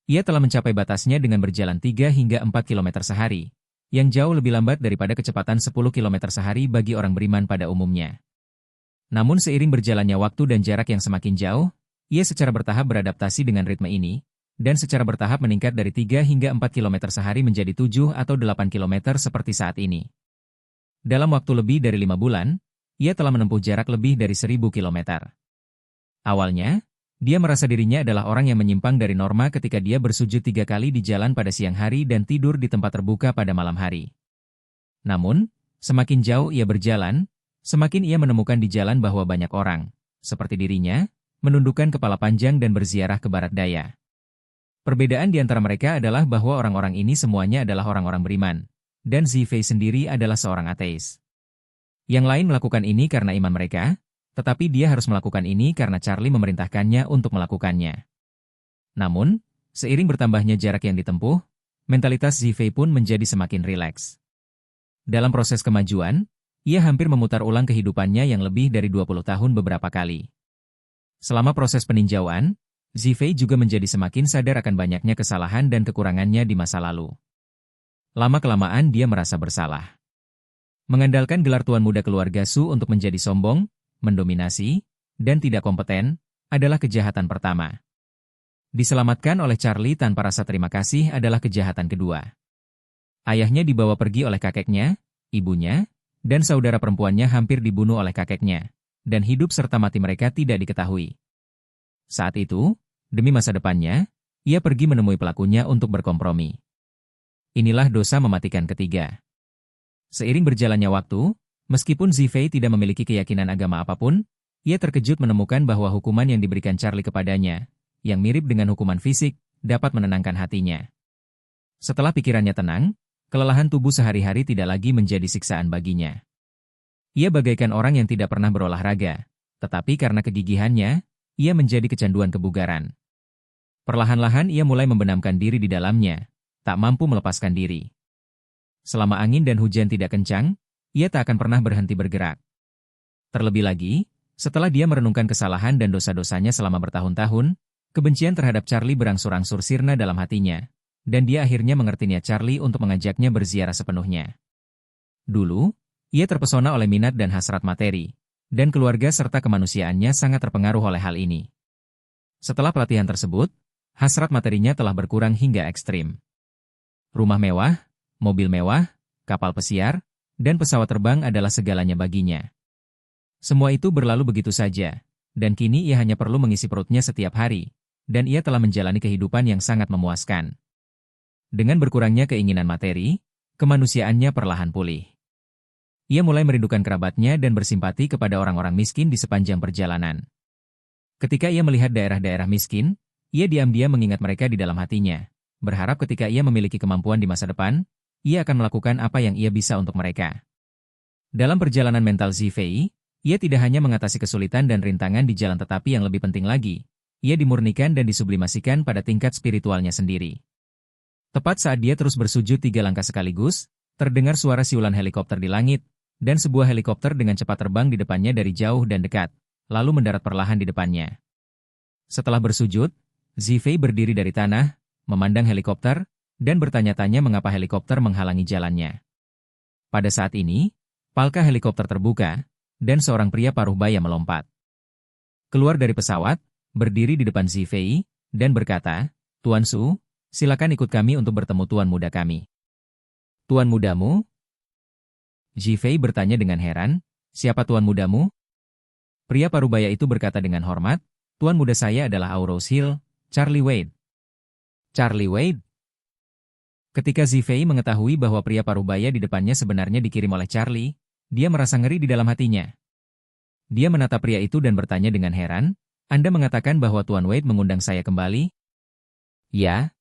Ia telah mencapai batasnya dengan berjalan 3 hingga 4 km sehari, yang jauh lebih lambat daripada kecepatan 10 km sehari bagi orang beriman pada umumnya. Namun seiring berjalannya waktu dan jarak yang semakin jauh, ia secara bertahap beradaptasi dengan ritme ini, dan secara bertahap meningkat dari 3 hingga 4 km sehari menjadi 7 atau 8 km seperti saat ini. Dalam waktu lebih dari 5 bulan, ia telah menempuh jarak lebih dari 1000 km. Awalnya, dia merasa dirinya adalah orang yang menyimpang dari norma ketika dia bersujud 3 kali di jalan pada siang hari dan tidur di tempat terbuka pada malam hari. Namun, semakin jauh ia berjalan, semakin ia menemukan di jalan bahwa banyak orang, seperti dirinya, menundukkan kepala panjang dan berziarah ke barat daya. Perbedaan di antara mereka adalah bahwa orang-orang ini semuanya adalah orang-orang beriman, dan Zifei sendiri adalah seorang ateis. Yang lain melakukan ini karena iman mereka, tetapi dia harus melakukan ini karena Charlie memerintahkannya untuk melakukannya. Namun, seiring bertambahnya jarak yang ditempuh, mentalitas Zifei pun menjadi semakin rileks. Dalam proses kemajuan, ia hampir memutar ulang kehidupannya yang lebih dari 20 tahun beberapa kali. Selama proses peninjauan, Zifei juga menjadi semakin sadar akan banyaknya kesalahan dan kekurangannya di masa lalu. Lama-kelamaan dia merasa bersalah. Mengandalkan gelar tuan muda keluarga Su untuk menjadi sombong, mendominasi, dan tidak kompeten, adalah kejahatan pertama. Diselamatkan oleh Charlie tanpa rasa terima kasih adalah kejahatan kedua. Ayahnya dibawa pergi oleh kakeknya, ibunya, dan saudara perempuannya hampir dibunuh oleh kakeknya, dan hidup serta mati mereka tidak diketahui. Saat itu, demi masa depannya, ia pergi menemui pelakunya untuk berkompromi. Inilah dosa mematikan ketiga. Seiring berjalannya waktu, meskipun Zifei tidak memiliki keyakinan agama apapun, ia terkejut menemukan bahwa hukuman yang diberikan Charlie kepadanya, yang mirip dengan hukuman fisik, dapat menenangkan hatinya. Setelah pikirannya tenang, kelelahan tubuh sehari-hari tidak lagi menjadi siksaan baginya. Ia bagaikan orang yang tidak pernah berolahraga, tetapi karena kegigihannya, ia menjadi kecanduan kebugaran. Perlahan-lahan ia mulai membenamkan diri di dalamnya, tak mampu melepaskan diri. Selama angin dan hujan tidak kencang, ia tak akan pernah berhenti bergerak. Terlebih lagi, setelah dia merenungkan kesalahan dan dosa-dosanya selama bertahun-tahun, kebencian terhadap Charlie berangsur-angsur sirna dalam hatinya, dan dia akhirnya mengerti niat Charlie untuk mengajaknya berziarah sepenuhnya. Dulu, ia terpesona oleh minat dan hasrat materi, dan keluarga serta kemanusiaannya sangat terpengaruh oleh hal ini. Setelah pelatihan tersebut, hasrat materinya telah berkurang hingga ekstrim. Rumah mewah, mobil mewah, kapal pesiar, dan pesawat terbang adalah segalanya baginya. Semua itu berlalu begitu saja, dan kini ia hanya perlu mengisi perutnya setiap hari, dan ia telah menjalani kehidupan yang sangat memuaskan. Dengan berkurangnya keinginan materi, kemanusiaannya perlahan pulih. Ia mulai merindukan kerabatnya dan bersimpati kepada orang-orang miskin di sepanjang perjalanan. Ketika ia melihat daerah-daerah miskin, ia diam-diam mengingat mereka di dalam hatinya, berharap ketika ia memiliki kemampuan di masa depan, ia akan melakukan apa yang ia bisa untuk mereka. Dalam perjalanan mental Zifei, ia tidak hanya mengatasi kesulitan dan rintangan di jalan tetapi yang lebih penting lagi, ia dimurnikan dan disublimasikan pada tingkat spiritualnya sendiri. Tepat saat dia terus bersujud 3 langkah sekaligus, terdengar suara siulan helikopter di langit, dan sebuah helikopter dengan cepat terbang di depannya dari jauh dan dekat, lalu mendarat perlahan di depannya. Setelah bersujud, Zifei berdiri dari tanah, memandang helikopter, dan bertanya-tanya mengapa helikopter menghalangi jalannya. Pada saat ini, palka helikopter terbuka, dan seorang pria paruh baya melompat. Keluar dari pesawat, berdiri di depan Zifei, dan berkata, "Tuan Su, silakan ikut kami untuk bertemu tuan muda kami." "Tuan mudamu?" Zifei bertanya dengan heran, "Siapa tuan mudamu?" Pria parubaya itu berkata dengan hormat, "Tuan muda saya adalah Aurose Hill, Charlie Wade." Charlie Wade? Ketika Zifei mengetahui bahwa pria parubaya di depannya sebenarnya dikirim oleh Charlie, dia merasa ngeri di dalam hatinya. Dia menatap pria itu dan bertanya dengan heran, "Anda mengatakan bahwa Tuan Wade mengundang saya kembali?" "Ya."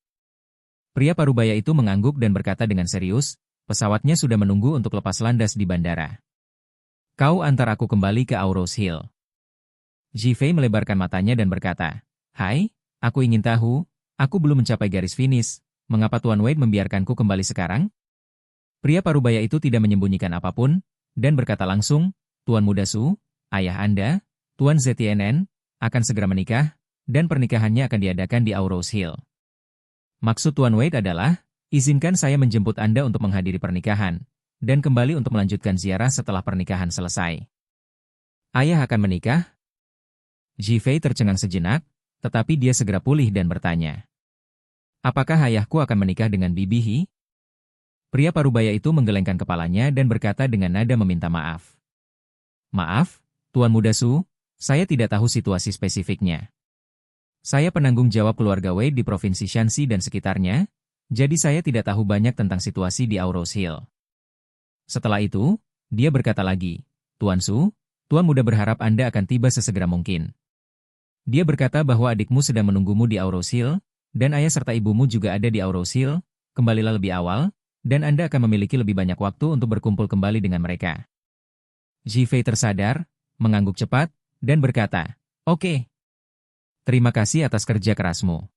Pria parubaya itu mengangguk dan berkata dengan serius, "Pesawatnya sudah menunggu untuk lepas landas di bandara. Kau antar aku kembali ke Aurose Hill." Zifei melebarkan matanya dan berkata, "Hai, aku ingin tahu, aku belum mencapai garis finish, mengapa Tuan Wade membiarkanku kembali sekarang?" Pria parubaya itu tidak menyembunyikan apapun, dan berkata langsung, "Tuan muda Su, ayah Anda, Tuan ZTNN, akan segera menikah, dan pernikahannya akan diadakan di Aurose Hill. Maksud Tuan Wade adalah, izinkan saya menjemput Anda untuk menghadiri pernikahan, dan kembali untuk melanjutkan ziarah setelah pernikahan selesai." "Ayah akan menikah?" Zifei tercengang sejenak, tetapi dia segera pulih dan bertanya, "Apakah ayahku akan menikah dengan Bibi He?" Pria parubaya itu menggelengkan kepalanya dan berkata dengan nada meminta maaf. "Maaf, Tuan muda Su, saya tidak tahu situasi spesifiknya. Saya penanggung jawab keluarga Wade di Provinsi Shanxi dan sekitarnya, jadi saya tidak tahu banyak tentang situasi di Aurose Hill." Setelah itu, dia berkata lagi, "Tuan Su, Tuan muda berharap Anda akan tiba sesegera mungkin. Dia berkata bahwa adikmu sedang menunggumu di Aurose Hill, dan ayah serta ibumu juga ada di Aurose Hill, kembalilah lebih awal, dan Anda akan memiliki lebih banyak waktu untuk berkumpul kembali dengan mereka." Zifei tersadar, mengangguk cepat, dan berkata, "Oke. Terima kasih atas kerja kerasmu."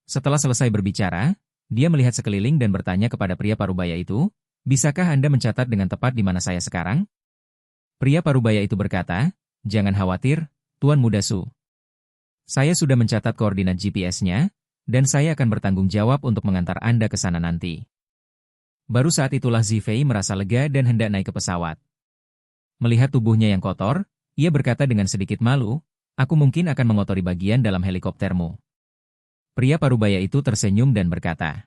Setelah selesai berbicara, dia melihat sekeliling dan bertanya kepada pria parubaya itu, "Bisakah Anda mencatat dengan tepat di mana saya sekarang?" Pria parubaya itu berkata, "Jangan khawatir, Tuan muda Su. Saya sudah mencatat koordinat GPS-nya, dan saya akan bertanggung jawab untuk mengantar Anda ke sana nanti." Baru saat itulah Zifei merasa lega dan hendak naik ke pesawat. Melihat tubuhnya yang kotor, ia berkata dengan sedikit malu, "Aku mungkin akan mengotori bagian dalam helikoptermu." Pria parubaya itu tersenyum dan berkata,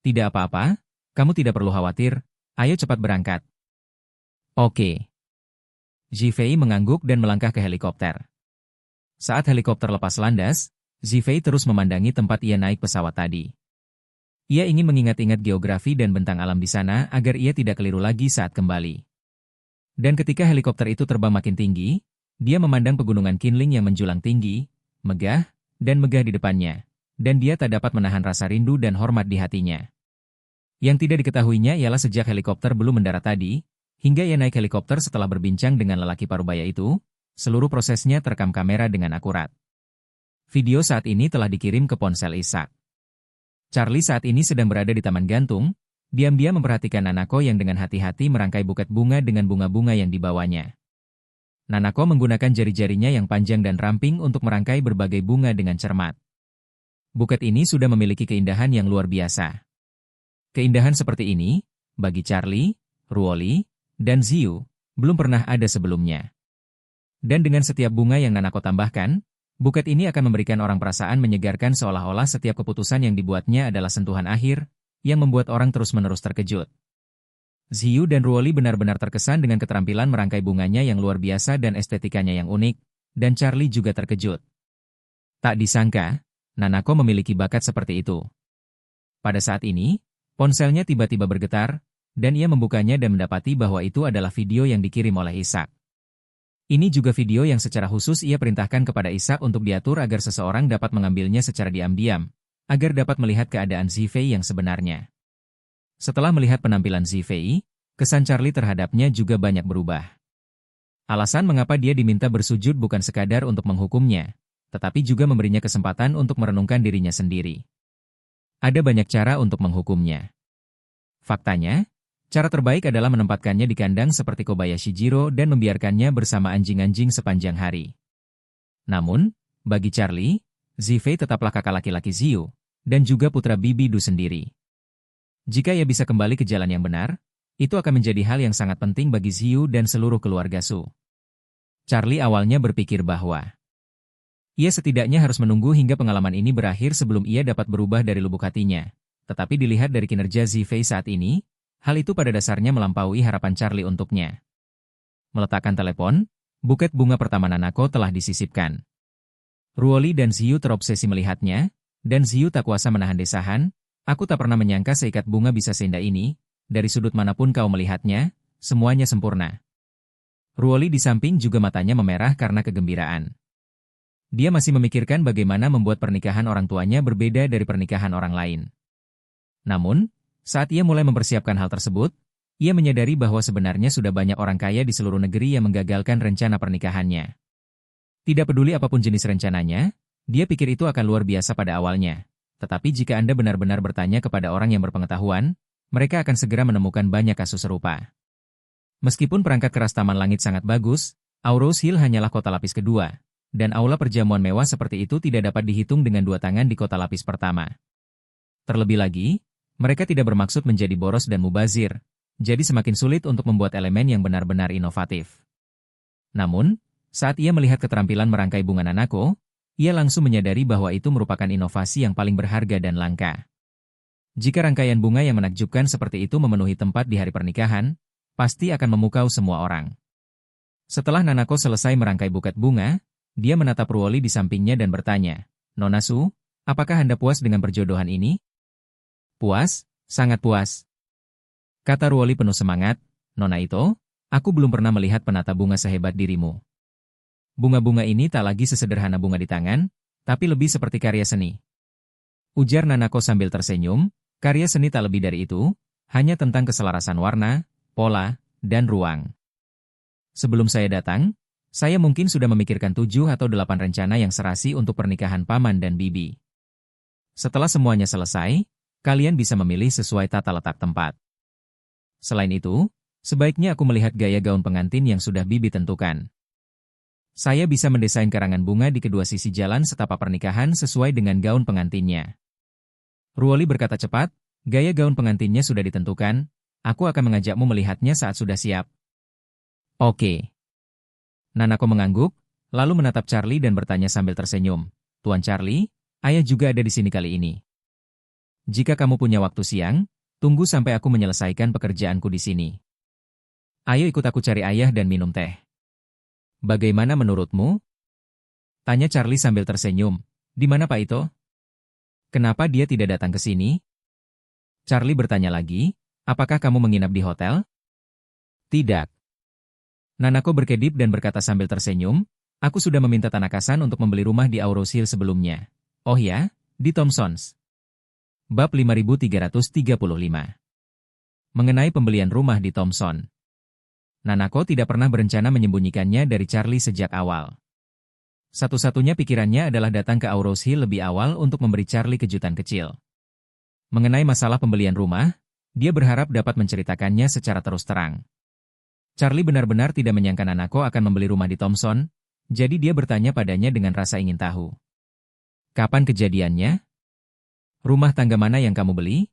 "Tidak apa-apa, kamu tidak perlu khawatir, ayo cepat berangkat." "Oke." Zifei mengangguk dan melangkah ke helikopter. Saat helikopter lepas landas, Zifei terus memandangi tempat ia naik pesawat tadi. Ia ingin mengingat-ingat geografi dan bentang alam di sana agar ia tidak keliru lagi saat kembali. Dan ketika helikopter itu terbang makin tinggi, dia memandang pegunungan Qinling yang menjulang tinggi, megah, dan megah di depannya, dan dia tak dapat menahan rasa rindu dan hormat di hatinya. Yang tidak diketahuinya ialah sejak helikopter belum mendarat tadi, hingga ia naik helikopter setelah berbincang dengan lelaki parubaya itu, seluruh prosesnya terekam kamera dengan akurat. Video saat ini telah dikirim ke ponsel Ishak. Charlie saat ini sedang berada di taman gantung, diam-diam memperhatikan Nanako yang dengan hati-hati merangkai buket bunga dengan bunga-bunga yang dibawanya. Nanako menggunakan jari-jarinya yang panjang dan ramping untuk merangkai berbagai bunga dengan cermat. Buket ini sudah memiliki keindahan yang luar biasa. Keindahan seperti ini, bagi Charlie, Ruoli, dan Ziyu, belum pernah ada sebelumnya. Dan dengan setiap bunga yang Nanako tambahkan, buket ini akan memberikan orang perasaan menyegarkan seolah-olah setiap keputusan yang dibuatnya adalah sentuhan akhir, yang membuat orang terus-menerus terkejut. Ziyu dan Ruoli benar-benar terkesan dengan keterampilan merangkai bunganya yang luar biasa dan estetikanya yang unik, dan Charlie juga terkejut. Tak disangka, Nanako memiliki bakat seperti itu. Pada saat ini, ponselnya tiba-tiba bergetar, dan ia membukanya dan mendapati bahwa itu adalah video yang dikirim oleh Ishak. Ini juga video yang secara khusus ia perintahkan kepada Ishak untuk diatur agar seseorang dapat mengambilnya secara diam-diam, agar dapat melihat keadaan Zifei yang sebenarnya. Setelah melihat penampilan Zifei, kesan Charlie terhadapnya juga banyak berubah. Alasan mengapa dia diminta bersujud bukan sekadar untuk menghukumnya, tetapi juga memberinya kesempatan untuk merenungkan dirinya sendiri. Ada banyak cara untuk menghukumnya. Faktanya, cara terbaik adalah menempatkannya di kandang seperti Kobayashi Jiro dan membiarkannya bersama anjing-anjing sepanjang hari. Namun, Bagi Charlie, Zifei tetaplah kakak laki-laki Ziyu, dan juga putra bibi Du sendiri. Jika ia bisa kembali ke jalan yang benar, itu akan menjadi hal yang sangat penting bagi Ziyu dan seluruh keluarga Su. Charlie awalnya berpikir bahwa ia setidaknya harus menunggu hingga pengalaman ini berakhir sebelum ia dapat berubah dari lubuk hatinya. Tetapi dilihat dari kinerja Zifei saat ini, hal itu pada dasarnya melampaui harapan Charlie untuknya. Meletakkan telepon, buket bunga pertama Nanako telah disisipkan. Ruoli dan Ziyu terobsesi melihatnya, dan Ziyu tak kuasa menahan desahan. Aku tak pernah menyangka seikat bunga bisa seindah ini, dari sudut manapun kau melihatnya, semuanya sempurna. Ruoli di samping juga matanya memerah karena kegembiraan. Dia masih memikirkan bagaimana membuat pernikahan orang tuanya berbeda dari pernikahan orang lain. Namun, saat ia mulai mempersiapkan hal tersebut, ia menyadari bahwa sebenarnya sudah banyak orang kaya di seluruh negeri yang menggagalkan rencana pernikahannya. Tidak peduli apapun jenis rencananya, dia pikir itu akan luar biasa pada awalnya. Tetapi jika Anda benar-benar bertanya kepada orang yang berpengetahuan, mereka akan segera menemukan banyak kasus serupa. Meskipun perangkat keras Taman Langit sangat bagus, Aurous Hill hanyalah kota lapis kedua, dan aula perjamuan mewah seperti itu tidak dapat dihitung dengan dua tangan di kota lapis pertama. Terlebih lagi, mereka tidak bermaksud menjadi boros dan mubazir, jadi semakin sulit untuk membuat elemen yang benar-benar inovatif. Namun, saat ia melihat keterampilan merangkai bunga Nanako, ia langsung menyadari bahwa itu merupakan inovasi yang paling berharga dan langka. Jika rangkaian bunga yang menakjubkan seperti itu memenuhi tempat di hari pernikahan, pasti akan memukau semua orang. Setelah Nanako selesai merangkai buket bunga, dia menatap Ruoli di sampingnya dan bertanya, "Nona Su, apakah Anda puas dengan perjodohan ini?" "Puas, sangat puas," kata Ruoli penuh semangat. "Nona Ito, aku belum pernah melihat penata bunga sehebat dirimu. Bunga-bunga ini tak lagi sesederhana bunga di tangan, tapi lebih seperti karya seni." Ujar Nanako sambil tersenyum, "Karya seni tak lebih dari itu, hanya tentang keselarasan warna, pola, dan ruang. Sebelum saya datang, saya mungkin sudah memikirkan 7 atau 8 rencana yang serasi untuk pernikahan paman dan bibi. Setelah semuanya selesai, kalian bisa memilih sesuai tata letak tempat. Selain itu, sebaiknya aku melihat gaya gaun pengantin yang sudah bibi tentukan. Saya bisa mendesain karangan bunga di kedua sisi jalan setapak pernikahan sesuai dengan gaun pengantinnya." Ruoli berkata cepat, "Gaya gaun pengantinnya sudah ditentukan. Aku akan mengajakmu melihatnya saat sudah siap." "Oke." Nanako mengangguk, lalu menatap Charlie dan bertanya sambil tersenyum, "Tuan Charlie, ayah juga ada di sini kali ini. Jika kamu punya waktu siang, tunggu sampai aku menyelesaikan pekerjaanku di sini. Ayo ikut aku cari ayah dan minum teh. Bagaimana menurutmu?" Tanya Charlie sambil tersenyum. "Di mana Pak Ito? Kenapa dia tidak datang ke sini?" Charlie bertanya lagi, "Apakah kamu menginap di hotel?" "Tidak." Nanako berkedip dan berkata sambil tersenyum, "Aku sudah meminta Tanaka-san untuk membeli rumah di Aurous Hill sebelumnya." "Oh ya, di Thompsons." Bab 5335. Mengenai pembelian rumah di Thompson. Nanako tidak pernah berencana menyembunyikannya dari Charlie sejak awal. Satu-satunya pikirannya adalah datang ke Aurous Hill lebih awal untuk memberi Charlie kejutan kecil. Mengenai masalah pembelian rumah, dia berharap dapat menceritakannya secara terus terang. Charlie benar-benar tidak menyangka Nanako akan membeli rumah di Thompson, jadi dia bertanya padanya dengan rasa ingin tahu. "Kapan kejadiannya? Rumah tangga mana yang kamu beli?"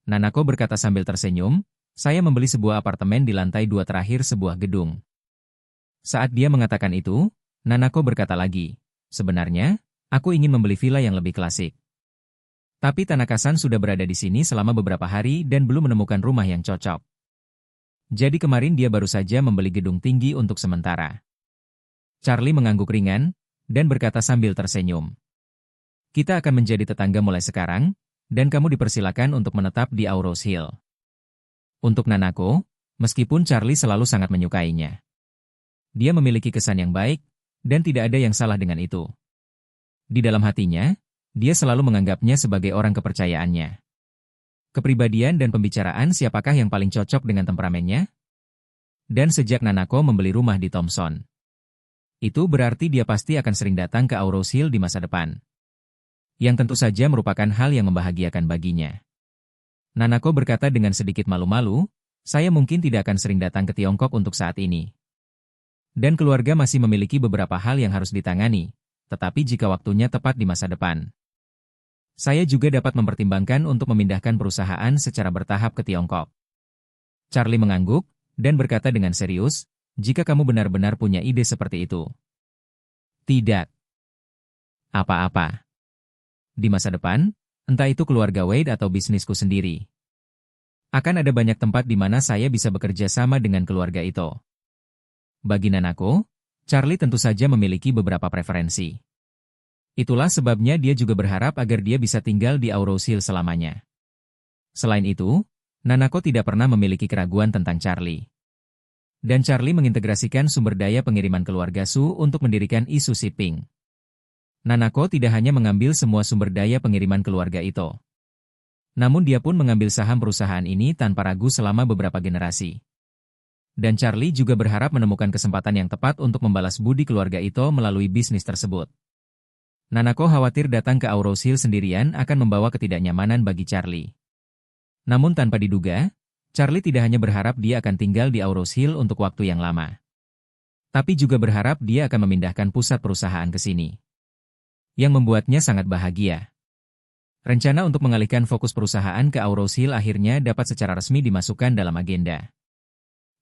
Nanako berkata sambil tersenyum, "Saya membeli sebuah apartemen di lantai 2 terakhir sebuah gedung." Saat dia mengatakan itu, Nanako berkata lagi, "Sebenarnya, aku ingin membeli villa yang lebih klasik. Tapi Tanaka-san sudah berada di sini selama beberapa hari dan belum menemukan rumah yang cocok. Jadi kemarin dia baru saja membeli gedung tinggi untuk sementara." Charlie mengangguk ringan, dan berkata sambil tersenyum, "Kita akan menjadi tetangga mulai sekarang, dan kamu dipersilakan untuk menetap di Aurous Hill." Untuk Nanako, meskipun Charlie selalu sangat menyukainya, dia memiliki kesan yang baik, dan tidak ada yang salah dengan itu. Di dalam hatinya, dia selalu menganggapnya sebagai orang kepercayaannya. Kepribadian dan pembicaraan siapakah yang paling cocok dengan temperamennya? Dan sejak Nanako membeli rumah di Thompson, itu berarti dia pasti akan sering datang ke Aurous Hill di masa depan. Yang tentu saja merupakan hal yang membahagiakan baginya. Nanako berkata dengan sedikit malu-malu, "Saya mungkin tidak akan sering datang ke Tiongkok untuk saat ini. Dan keluarga masih memiliki beberapa hal yang harus ditangani, tetapi jika waktunya tepat di masa depan. Saya juga dapat mempertimbangkan untuk memindahkan perusahaan secara bertahap ke Tiongkok. Charlie mengangguk, dan berkata dengan serius, jika kamu benar-benar punya ide seperti itu. Tidak. Apa-apa. Di masa depan, entah itu keluarga Wade atau bisnisku sendiri. Akan ada banyak tempat di mana saya bisa bekerja sama dengan keluarga itu. Bagi Nanako, Charlie tentu saja memiliki beberapa preferensi. Itulah sebabnya dia juga berharap agar dia bisa tinggal di Aurous Hill selamanya. Selain itu, Nanako tidak pernah memiliki keraguan tentang Charlie. Dan Charlie mengintegrasikan sumber daya pengiriman keluarga Su untuk mendirikan Isu Shipping. Nanako tidak hanya mengambil semua sumber daya pengiriman keluarga itu. Namun dia pun mengambil saham perusahaan ini tanpa ragu selama beberapa generasi. Dan Charlie juga berharap menemukan kesempatan yang tepat untuk membalas budi keluarga itu melalui bisnis tersebut. Nanako khawatir datang ke Aurous Hill sendirian akan membawa ketidaknyamanan bagi Charlie. Namun tanpa diduga, Charlie tidak hanya berharap dia akan tinggal di Aurous Hill untuk waktu yang lama. Tapi juga berharap dia akan memindahkan pusat perusahaan ke sini. Yang membuatnya sangat bahagia. Rencana untuk mengalihkan fokus perusahaan ke Aurous Hill akhirnya dapat secara resmi dimasukkan dalam agenda.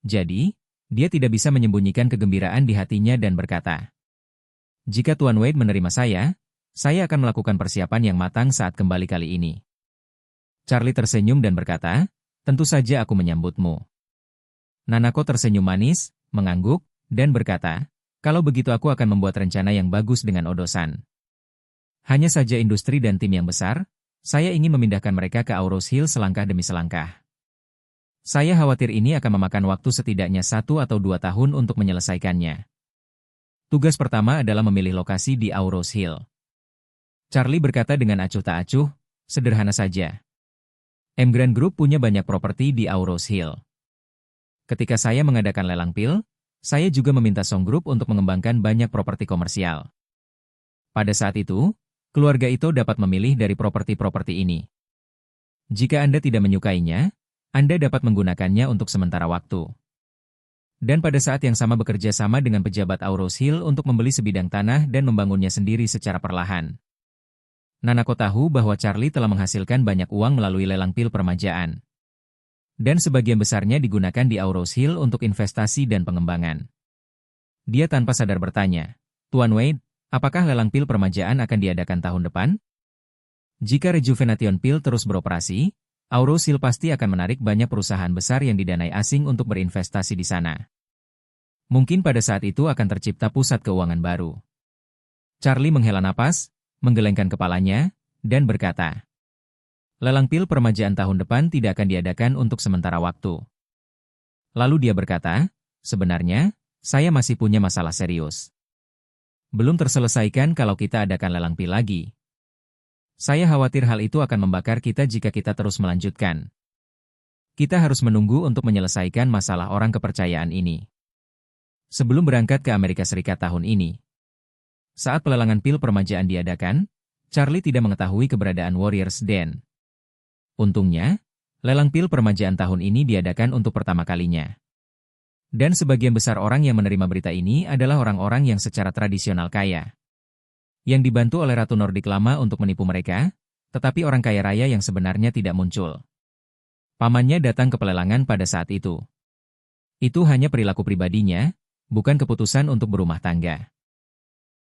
Jadi, dia tidak bisa menyembunyikan kegembiraan di hatinya dan berkata, jika Tuan Wade menerima saya akan melakukan persiapan yang matang saat kembali kali ini. Charlie tersenyum dan berkata, tentu saja aku menyambutmu. Nanako tersenyum manis, mengangguk, dan berkata, kalau begitu aku akan membuat rencana yang bagus dengan Odo-san. Hanya saja industri dan tim yang besar, saya ingin memindahkan mereka ke Aurous Hill selangkah demi selangkah. Saya khawatir ini akan memakan waktu setidaknya 1 atau 2 tahun untuk menyelesaikannya. Tugas pertama adalah memilih lokasi di Aurous Hill. Charlie berkata dengan acuh tak acuh, sederhana saja. Grand Group punya banyak properti di Aurous Hill. Ketika saya mengadakan lelang pil, saya juga meminta Song Group untuk mengembangkan banyak properti komersial. Pada saat itu, keluarga itu dapat memilih dari properti-properti ini. Jika Anda tidak menyukainya, Anda dapat menggunakannya untuk sementara waktu. Dan pada saat yang sama bekerja sama dengan pejabat Aurous Hill untuk membeli sebidang tanah dan membangunnya sendiri secara perlahan. Nanako tahu bahwa Charlie telah menghasilkan banyak uang melalui lelang pil permajaan. Dan sebagian besarnya digunakan di Aurous Hill untuk investasi dan pengembangan. Dia tanpa sadar bertanya, Tuan Wade, apakah lelang pil permajaan akan diadakan tahun depan? Jika Rejuvenation Pil terus beroperasi, Aurous Hill pasti akan menarik banyak perusahaan besar yang didanai asing untuk berinvestasi di sana. Mungkin pada saat itu akan tercipta pusat keuangan baru. Charlie menghela napas, menggelengkan kepalanya, dan berkata, lelang pil permajaan tahun depan tidak akan diadakan untuk sementara waktu. Lalu dia berkata, sebenarnya, saya masih punya masalah serius. Belum terselesaikan kalau kita adakan lelang pil lagi. Saya khawatir hal itu akan membakar kita jika kita terus melanjutkan. Kita harus menunggu untuk menyelesaikan masalah orang kepercayaan ini. Sebelum berangkat ke Amerika Serikat tahun ini. Saat pelelangan pil permajaan diadakan, Charlie tidak mengetahui keberadaan Warriors Den. Untungnya, lelang pil permajaan tahun ini diadakan untuk pertama kalinya. Dan sebagian besar orang yang menerima berita ini adalah orang-orang yang secara tradisional kaya. Yang dibantu oleh Ratu Nordik lama untuk menipu mereka, tetapi orang kaya raya yang sebenarnya tidak muncul. Pamannya datang ke pelelangan pada saat itu. Itu hanya perilaku pribadinya, bukan keputusan untuk berumah tangga.